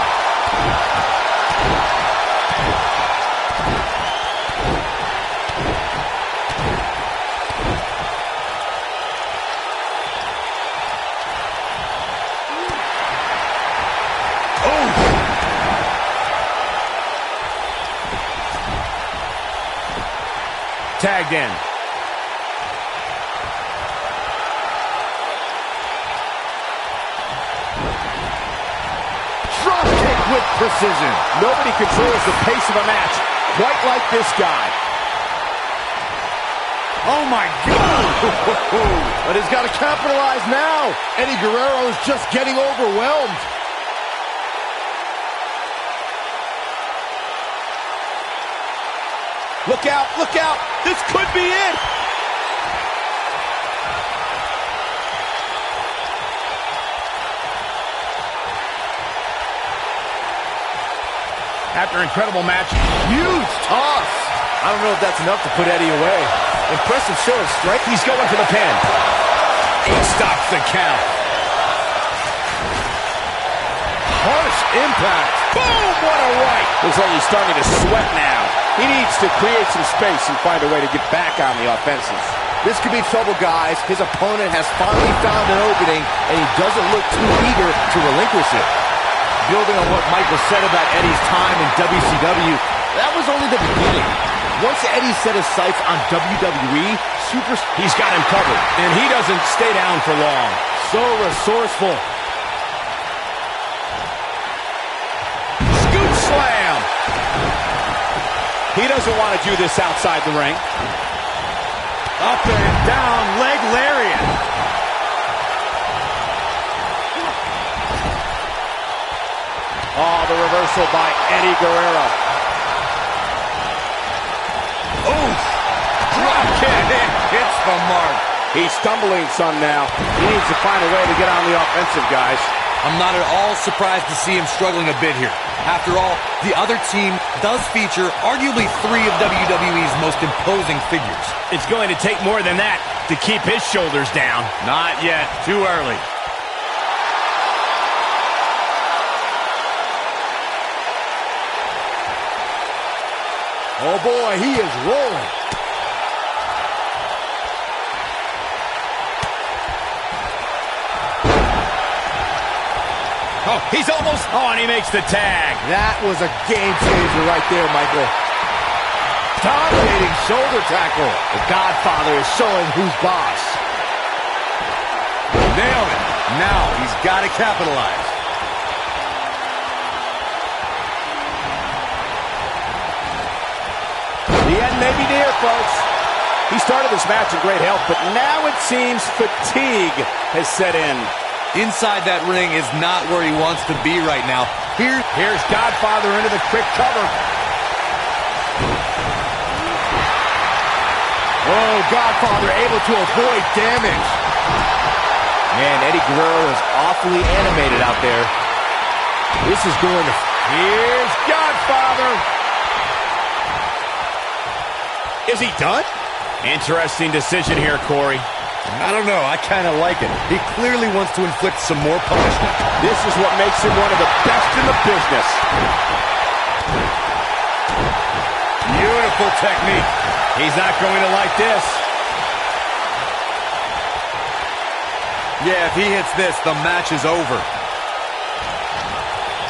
Tagged in. Drop kick with precision. Nobody controls the pace of a match quite like this guy. Oh, my God. But he's got to capitalize now. Eddie Guerrero is just getting overwhelmed. Look out, look out. This could be it. After incredible match. Huge toss. I don't know if that's enough to put Eddie away. Impressive show of strength. He's going for the pin. He stops the count. Harsh impact. Boom, what a right. Looks like he's starting to sweat now. He needs to create some space and find a way to get back on the offensive. This could be trouble, guys. His opponent has finally found an opening, and he doesn't look too eager to relinquish it. Building on what Michael said about Eddie's time in WCW, that was only the beginning. Once Eddie set his sights on WWE, he's got him covered, and he doesn't stay down for long. So resourceful. Scoop slam. He doesn't want to do this outside the ring. Up and down, leg lariat. Oh, the reversal by Eddie Guerrero. Oof. Drop kick. It hits the mark. He's stumbling some now. He needs to find a way to get on the offensive, guys. I'm not at all surprised to see him struggling a bit here. After all, the other team does feature arguably three of WWE's most imposing figures. It's going to take more than that to keep his shoulders down. Not yet. Too early. Oh, boy, he is rolling. Oh, he's almost... Oh, and he makes the tag. That was a game changer right there, Michael. Dominating shoulder tackle. The Godfather is showing who's boss. Nailed it. Now he's got to capitalize. The end may be near, folks. He started this match in great health, but now it seems fatigue has set in. Inside that ring is not where he wants to be right now. Here's Godfather into the quick cover. Oh, Godfather able to avoid damage. Man, Eddie Guerrero is awfully animated out there. This is going to... Here's Godfather. Is he done? Interesting decision here, Corey. I don't know. I kind of like it. He clearly wants to inflict some more punishment. This is what makes him one of the best in the business. Beautiful technique. He's not going to like this. Yeah, if he hits this, the match is over.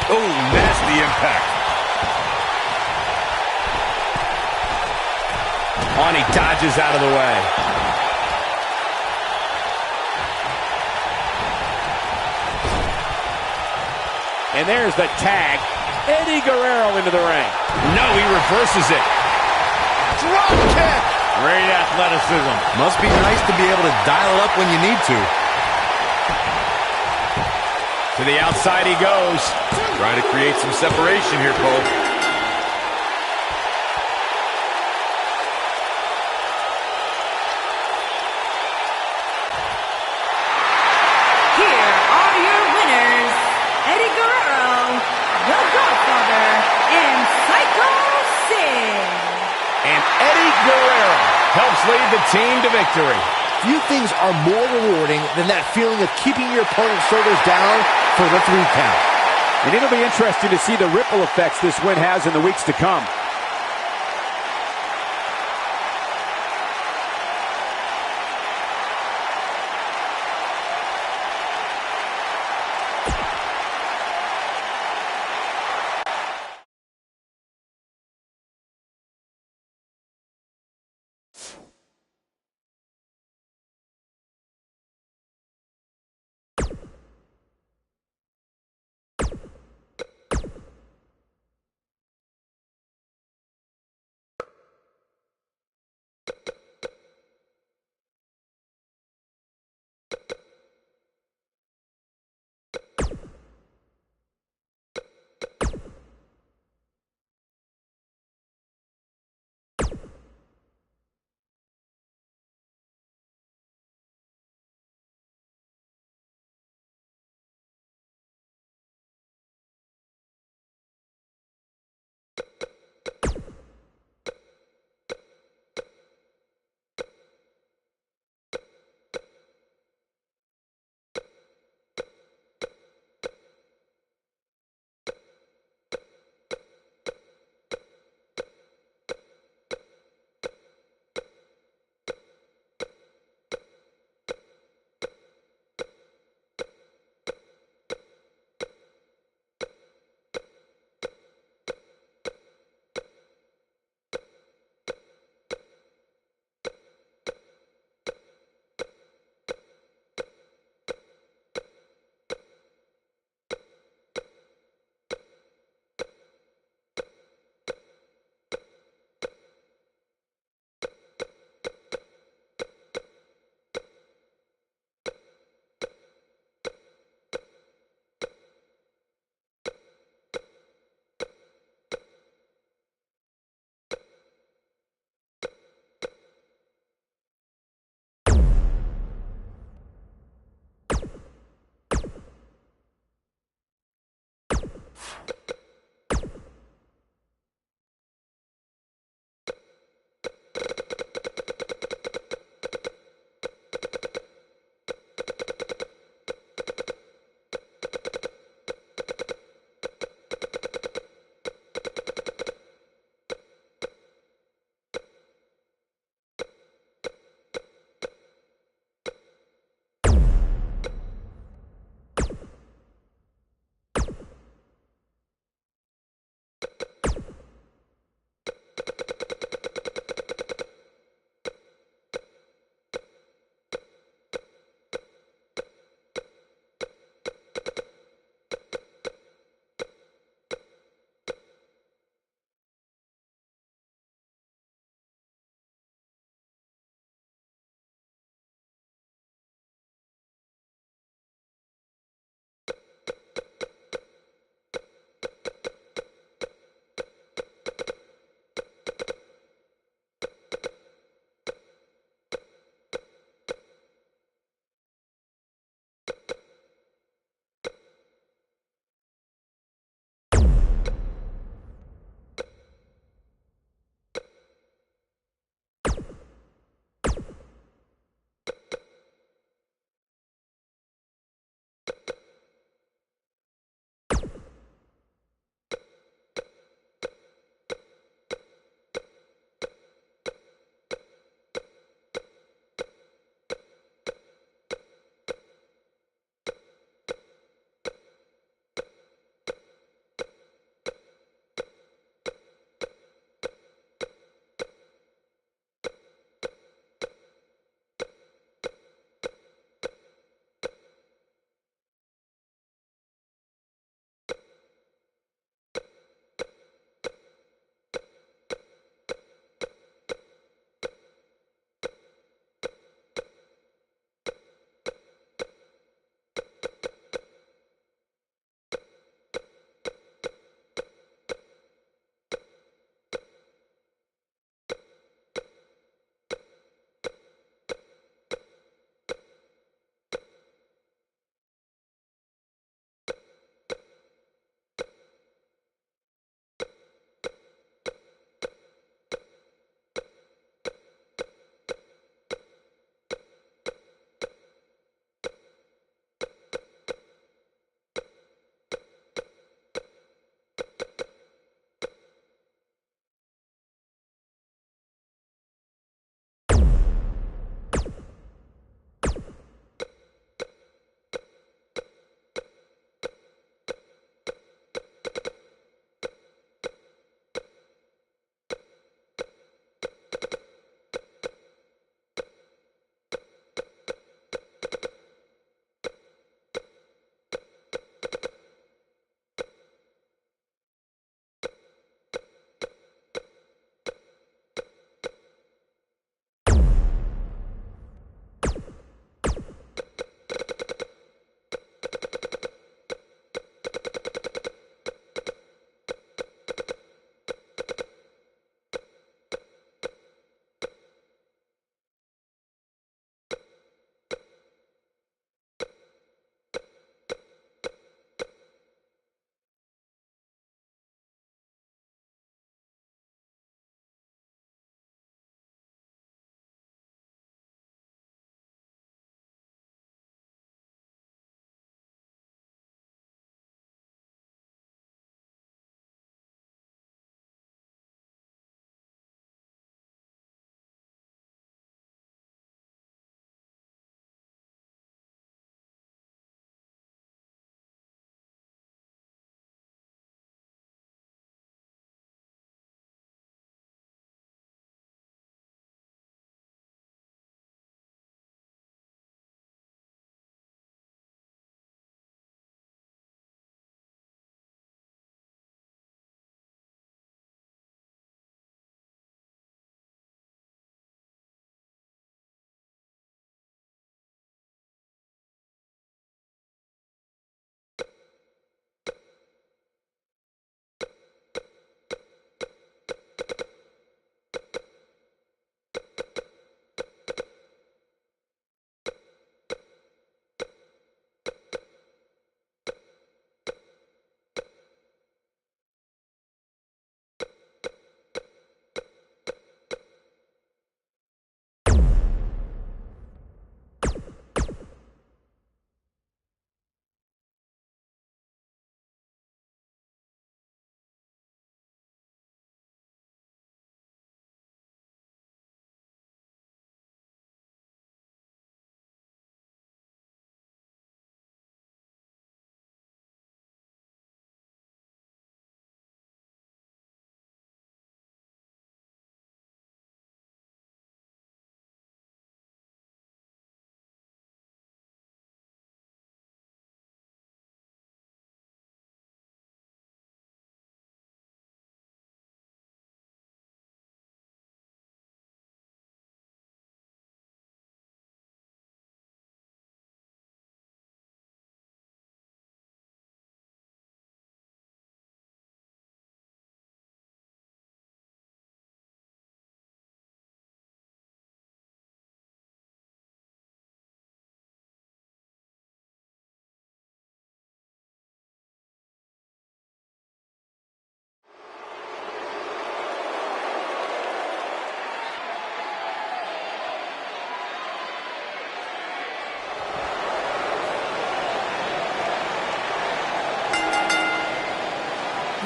Oh, nasty impact. On, he dodges out of the way. And there's the tag. Eddie Guerrero into the ring. No, he reverses it. Drop kick! Great athleticism. Must be nice to be able to dial it up when you need to. To the outside he goes. Trying to create some separation here, Cole. Here are your winners, Eddie Guerrero, The Godfather, and Psycho Sid. And Eddie Guerrero helps lead the team to victory. Few things are more rewarding than that feeling of keeping your opponent's shoulders down for the 3 count. And it'll be interesting to see the ripple effects this win has in the weeks to come.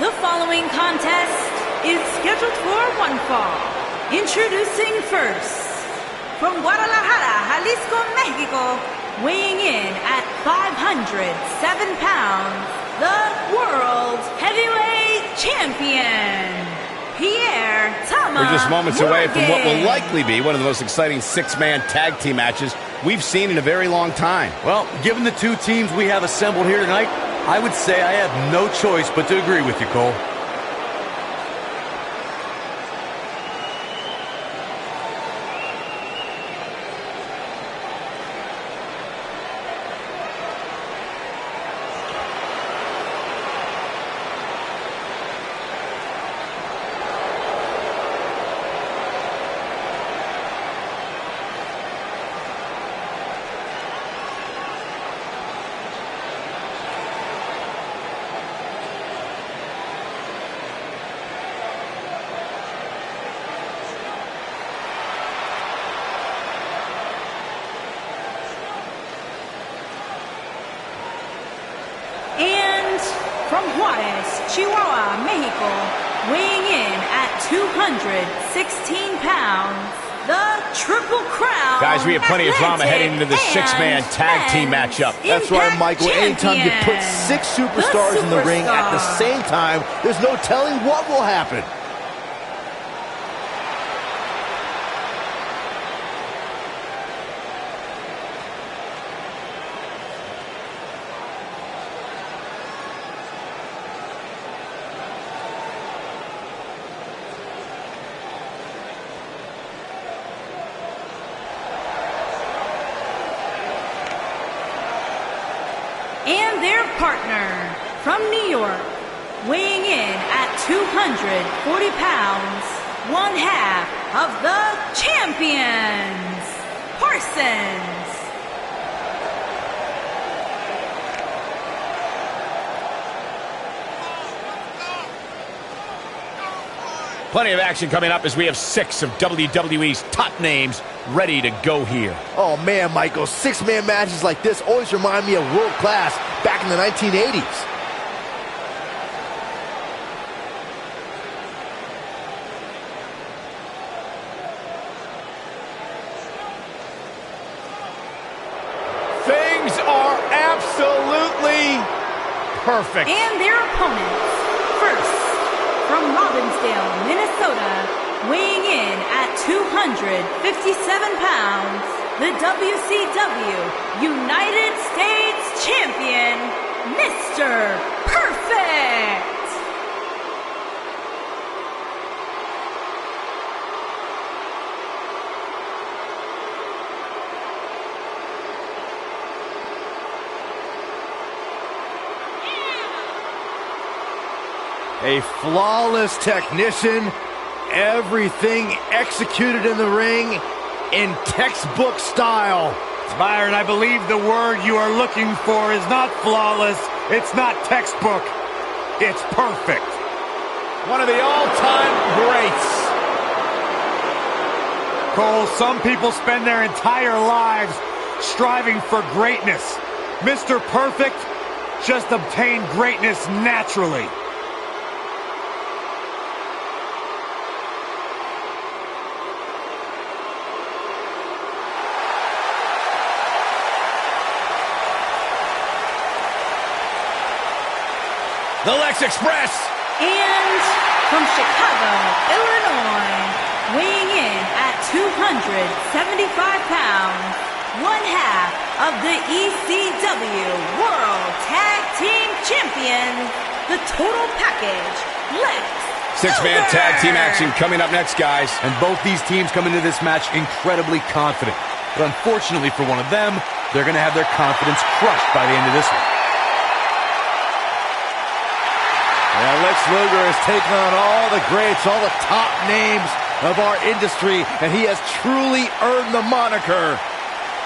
The following contest is scheduled for one fall. Introducing first, from Guadalajara, Jalisco, Mexico, weighing in at 507 pounds, the World Heavyweight Champion, Pierre Thomas. We're just moments away from what will likely be one of the most exciting six-man tag team matches we've seen in a very long time. Well, given the two teams we have assembled here tonight, I would say I have no choice but to agree with you, Cole. From Juarez, Chihuahua, Mexico, weighing in at 216 pounds, the Triple Crown. Guys, we have plenty of drama heading into the six-man tag team matchup. That's right, Michael. Anytime you put six superstars in the ring at the same time, there's no telling what will happen. And their partner from New York, weighing in at 240 pounds, one half of the champions, Parsons. Plenty of action coming up as we have six of WWE's top names ready to go here. Oh man, Michael, six-man matches like this always remind me of world class back in the 1980s. Things are absolutely perfect. And their opponents, first, from Robbinsdale, Minnesota, weighing in at 257 pounds, the WCW United States Champion, Mr. Perfect. A flawless technician, everything executed in the ring in textbook style. Byron, I believe the word you are looking for is not flawless, it's not textbook, it's perfect. One of the all-time greats. Cole, some people spend their entire lives striving for greatness. Mr. Perfect just obtained greatness naturally. The Lex Express. And from Chicago, Illinois, weighing in at 275 pounds, one half of the ECW World Tag Team Champions, the Total Package, Lex. Six-man tag team action coming up next, guys. And both these teams come into this match incredibly confident. But unfortunately for one of them, they're going to have their confidence crushed by the end of this one. Yeah, Lex Luger has taken on all the greats, all the top names of our industry, and he has truly earned the moniker,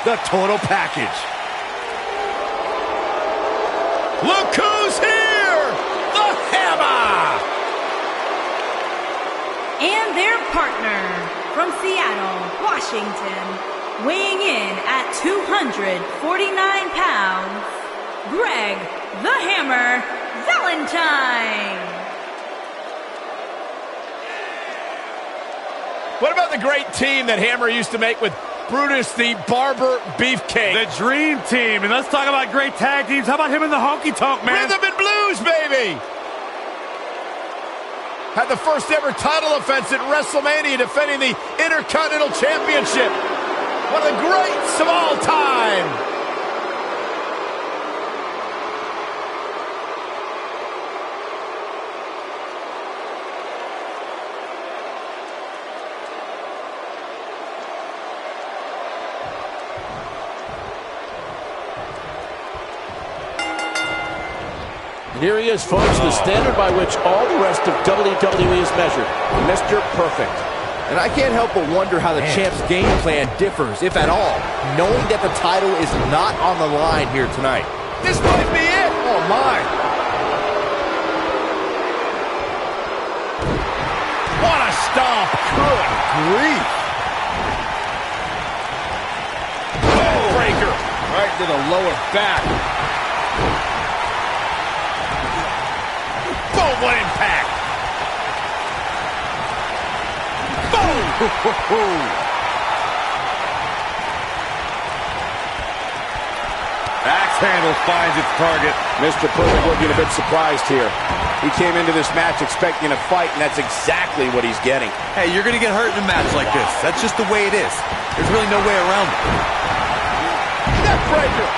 the Total Package. Look who's here! The Hammer! And their partner from Seattle, Washington, weighing in at 249 pounds, Greg the Hammer Valentine. What about the great team that Hammer used to make with Brutus the Barber Beefcake? The Dream Team. And let's talk about great tag teams. How about him in the Honky Tonk Man? Rhythm and Blues, baby! Had the first ever title offense at WrestleMania, defending the Intercontinental Championship. One of the greats of all time. And here he is, folks, the standard by which all the rest of WWE is measured. Mr. Perfect. And I can't help but wonder how the champ's game plan differs, if at all, knowing that the title is not on the line here tonight. This might be it. Oh, my. What a stomp. Good grief. Breaker. Right to the lower back. Boom, what impact. Boom. Axe handle finds its target. Mr. Perfect looking a bit surprised here. He came into this match expecting a fight, and that's exactly what he's getting. Hey, you're going to get hurt in a match like this. That's just the way it is. There's really no way around it. Neckbreaker.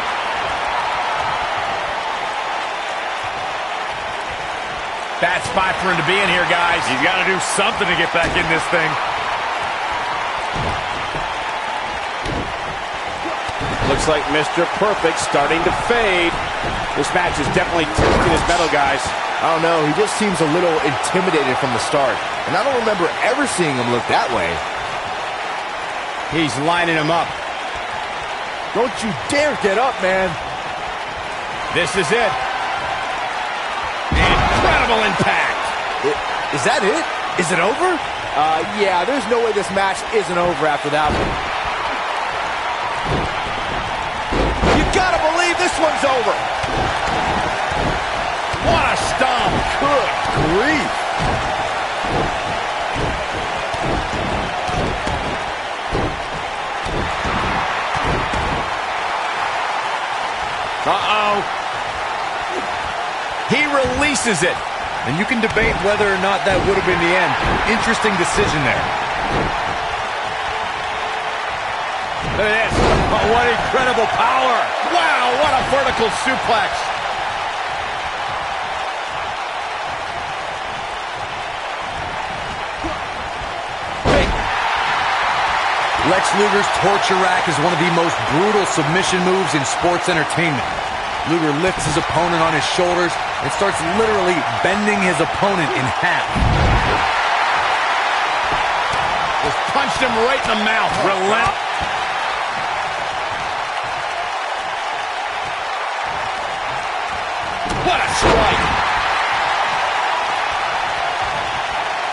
Bad spot for him to be in here, guys. He's got to do something to get back in this thing. Looks like Mr. Perfect starting to fade. This match is definitely testing his mettle, guys. I don't know, he just seems a little intimidated from the start. And I don't remember ever seeing him look that way. He's lining him up. Don't you dare get up, man. This is it. Incredible impact. Is that it? Is it over? Yeah, there's no way this match isn't over after that one. You gotta believe this one's over. What a stomp. Good grief. Uh-oh. He releases it. And you can debate whether or not that would have been the end. Interesting decision there. Look at this. Oh, what incredible power. Wow, what a vertical suplex. Lex Luger's torture rack is one of the most brutal submission moves in sports entertainment. Luger lifts his opponent on his shoulders and starts literally bending his opponent in half. Just punched him right in the mouth. What a strike.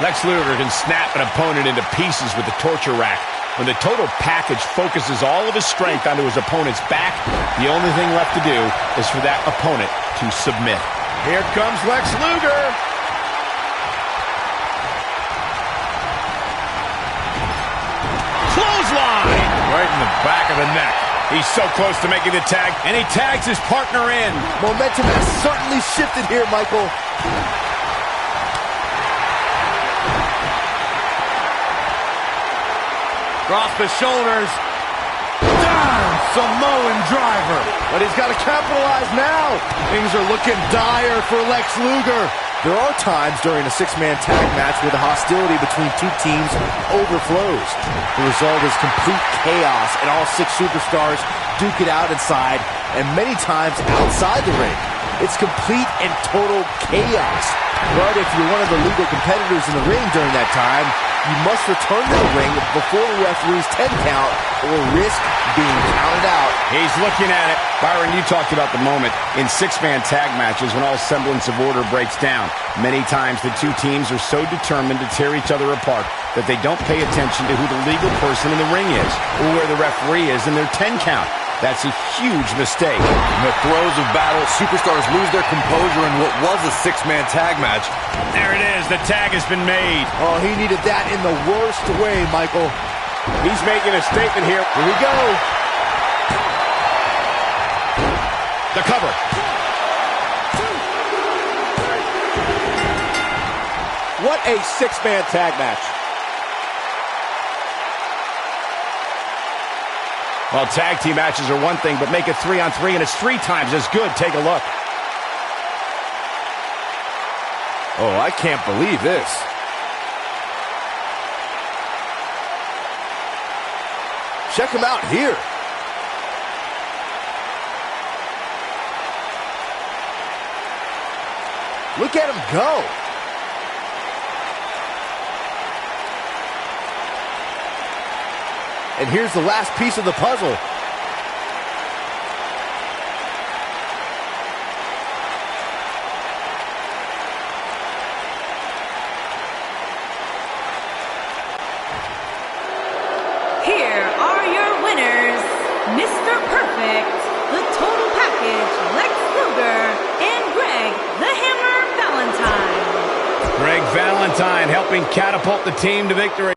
Lex Luger can snap an opponent into pieces with the torture rack. When the total package focuses all of his strength onto his opponent's back, the only thing left to do is for that opponent to submit. Here comes Lex Luger. Clothesline! Right in the back of the neck. He's so close to making the tag, and he tags his partner in. Momentum has certainly shifted here, Michael. Across the shoulders. Down, Samoan driver. But he's got to capitalize now. Things are looking dire for Lex Luger. There are times during a six-man tag match where the hostility between two teams overflows. The result is complete chaos, and all six superstars duke it out inside, and many times outside the ring. It's complete and total chaos. But if you're one of the legal competitors in the ring during that time, you must return to the ring before the referee's 10 count or risk being counted out. He's looking at it. Byron, you talked about the moment in six-man tag matches when all semblance of order breaks down. Many times the two teams are so determined to tear each other apart that they don't pay attention to who the legal person in the ring is or where the referee is in their 10 count. That's a huge mistake. In the throes of battle, superstars lose their composure in what was a six-man tag match. There it is. The tag has been made. Oh, he needed that in the worst way, Michael. He's making a statement here. Here we go. The cover. What a six-man tag match. Well, tag team matches are one thing, but make it 3-on-3, and it's 3 times as good. Take a look. Oh, I can't believe this. Check him out here. Look at him go. And here's the last piece of the puzzle. Here are your winners, Mr. Perfect, the Total Package, Lex Luger, and Greg the Hammer Valentine. Greg Valentine helping catapult the team to victory.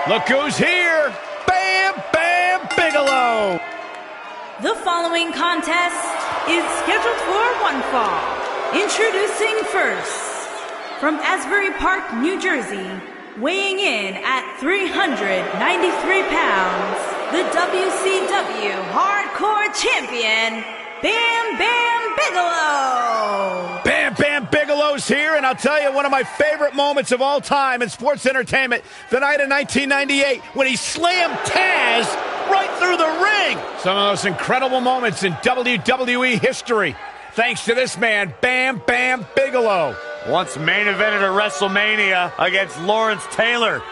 Look who's here! Bam Bam Bigelow! The following contest is scheduled for one fall. Introducing first, from Asbury Park, New Jersey, weighing in at 393 pounds, the WCW Hardcore Champion, Bam Bam Bigelow! Bam Bam Bigelow's here, and I'll tell you one of my favorite moments of all time in sports entertainment, the night of 1998 when he slammed Taz right through the ring. Some of those incredible moments in WWE history, thanks to this man, Bam Bam Bigelow. Once main evented at WrestleMania against Lawrence Taylor.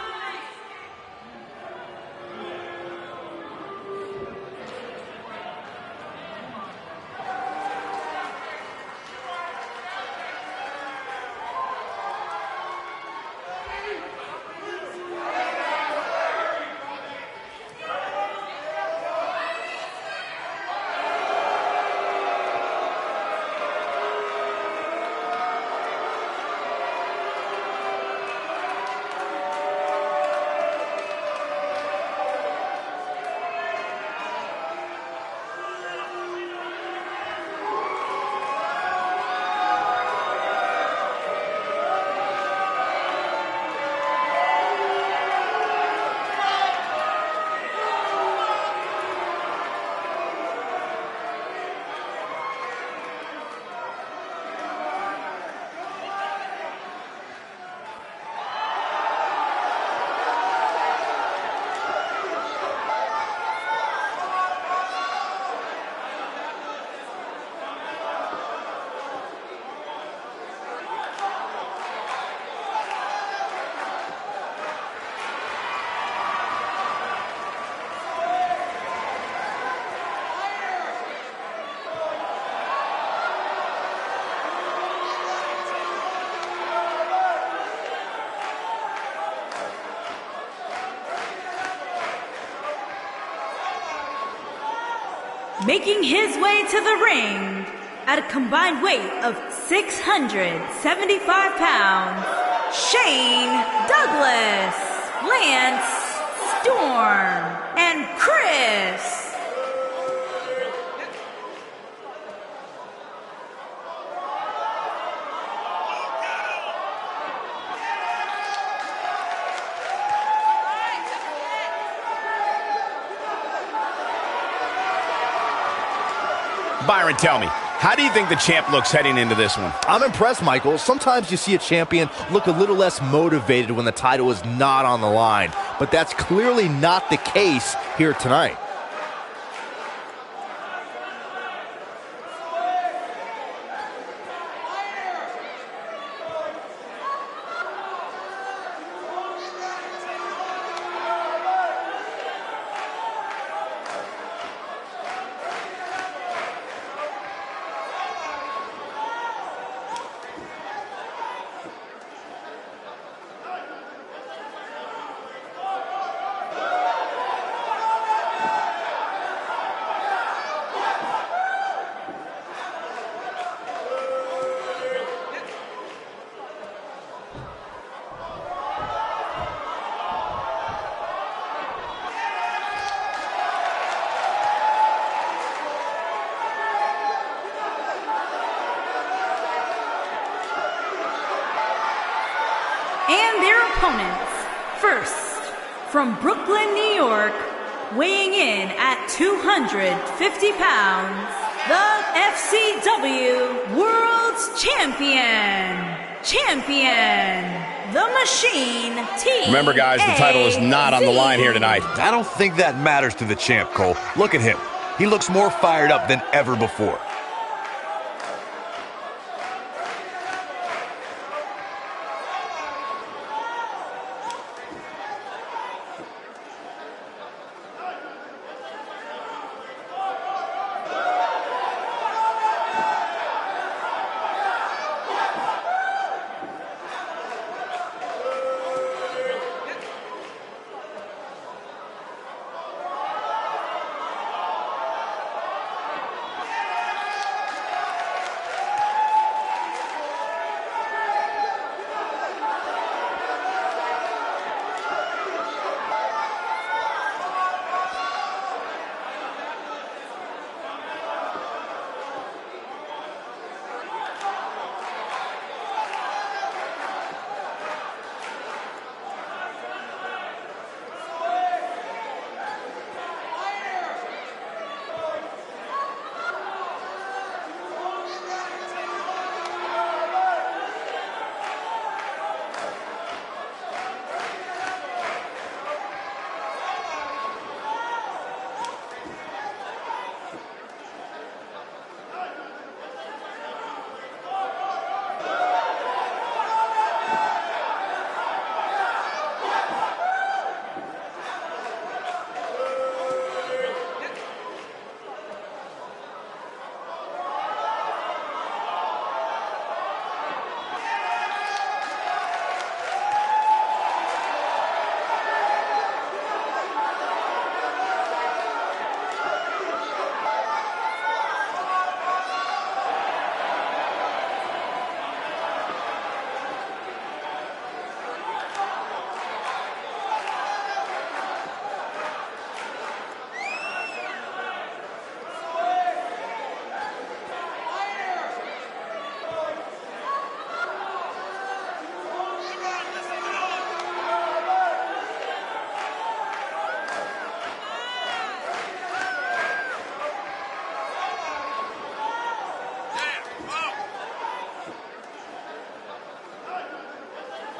Making his way to the ring at a combined weight of 675 pounds, Shane Douglas, Lance Storm, and Chris. Byron, tell me, how do you think the champ looks heading into this one? I'm impressed, Michael. Sometimes you see a champion look a little less motivated when the title is not on the line, but that's clearly not the case here tonight. And their opponents, first, from Brooklyn, New York, weighing in at 250 pounds, the FCW World's Champion, the Machine T. Remember, guys, the title is not on the line here tonight. I don't think that matters to the champ, Cole. Look at him. He looks more fired up than ever before.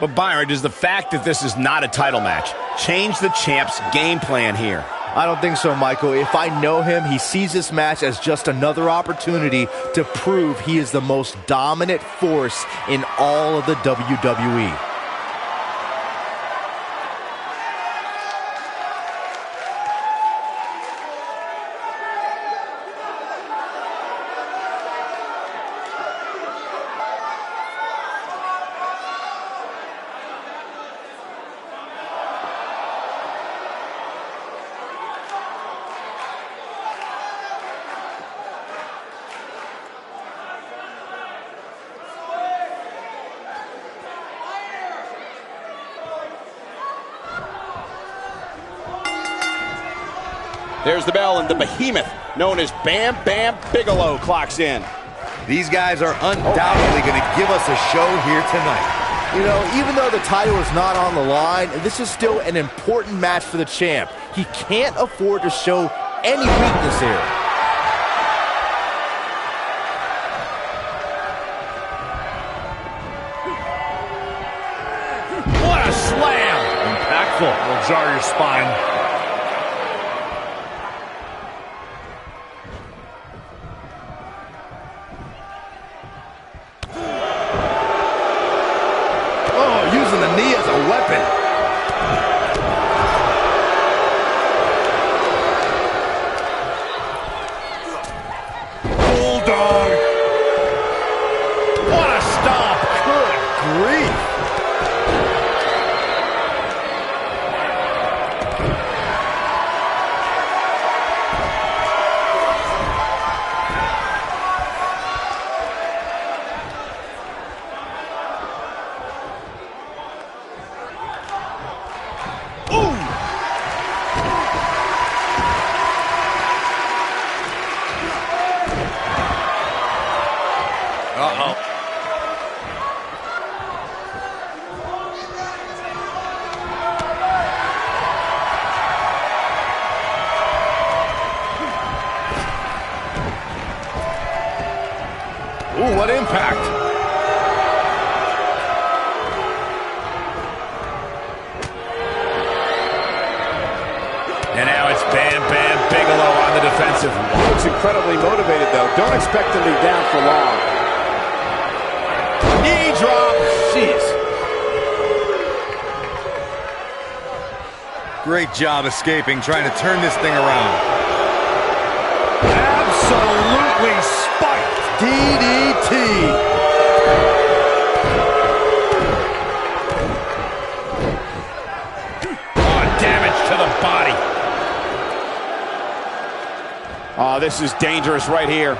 But Byron, does the fact that this is not a title match change the champ's game plan here? I don't think so, Michael. If I know him, he sees this match as just another opportunity to prove he is the most dominant force in all of the WWE. There's the bell, and the behemoth known as Bam Bam Bigelow clocks in. These guys are undoubtedly going to give us a show here tonight. You know, even though the title is not on the line, this is still an important match for the champ. He can't afford to show any weakness here. What a slam! Impactful. Will jar your spine. Using the knee as a weapon. Bulldog. What a stomp! Good grief. Ooh, what impact! And now it's Bam Bam Bigelow on the defensive. He looks incredibly motivated, though. Don't expect him to be down for long. Knee drop. Jeez. Great job escaping, trying to turn this thing around. Absolutely spiked. DDT. Oh, damage to the body. Oh, this is dangerous right here.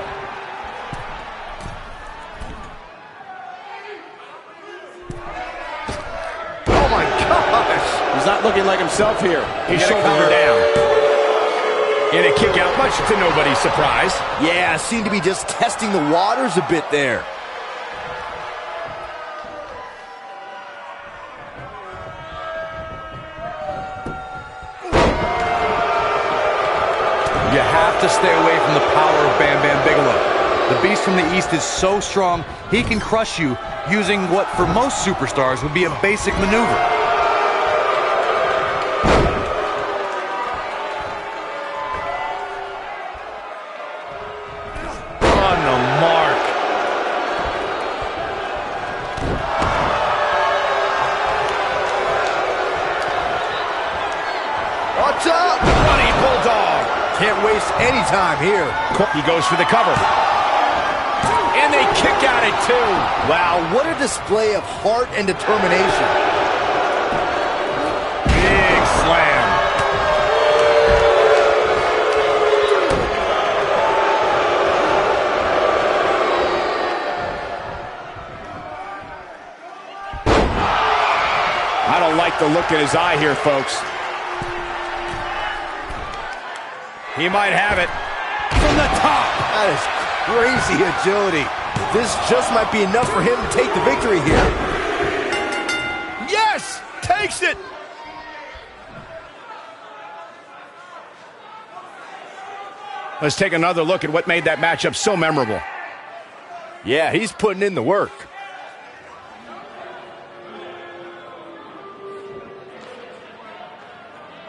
Oh my gosh. He's not looking like himself here. He's shoulders are down. And a kick out, much to nobody's surprise. Yeah, seemed to be just testing the waters a bit there. You have to stay away from the power of Bam Bam Bigelow. The beast from the East is so strong, he can crush you using what for most superstars would be a basic maneuver. Watch out! Running Bulldog. Can't waste any time here. He goes for the cover. And they kick out at two. Wow, what a display of heart and determination. Big slam. I don't like the look in his eye here, folks. He might have it from the top. That is crazy agility. This just might be enough for him to take the victory here. Yes! Takes it! Let's take another look at what made that matchup so memorable. Yeah, he's putting in the work.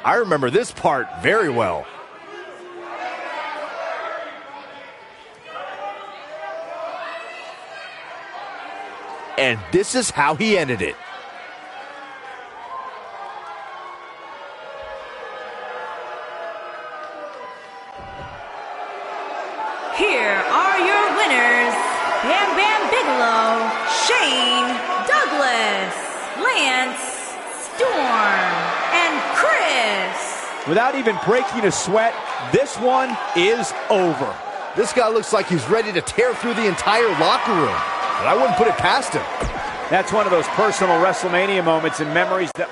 I remember this part very well. And this is how he ended it. Here are your winners, Bam Bam Bigelow, Shane Douglas, Lance Storm, and Chris. Without even breaking a sweat, this one is over. This guy looks like he's ready to tear through the entire locker room, and I wouldn't put it past him. That's one of those personal WrestleMania moments and memories that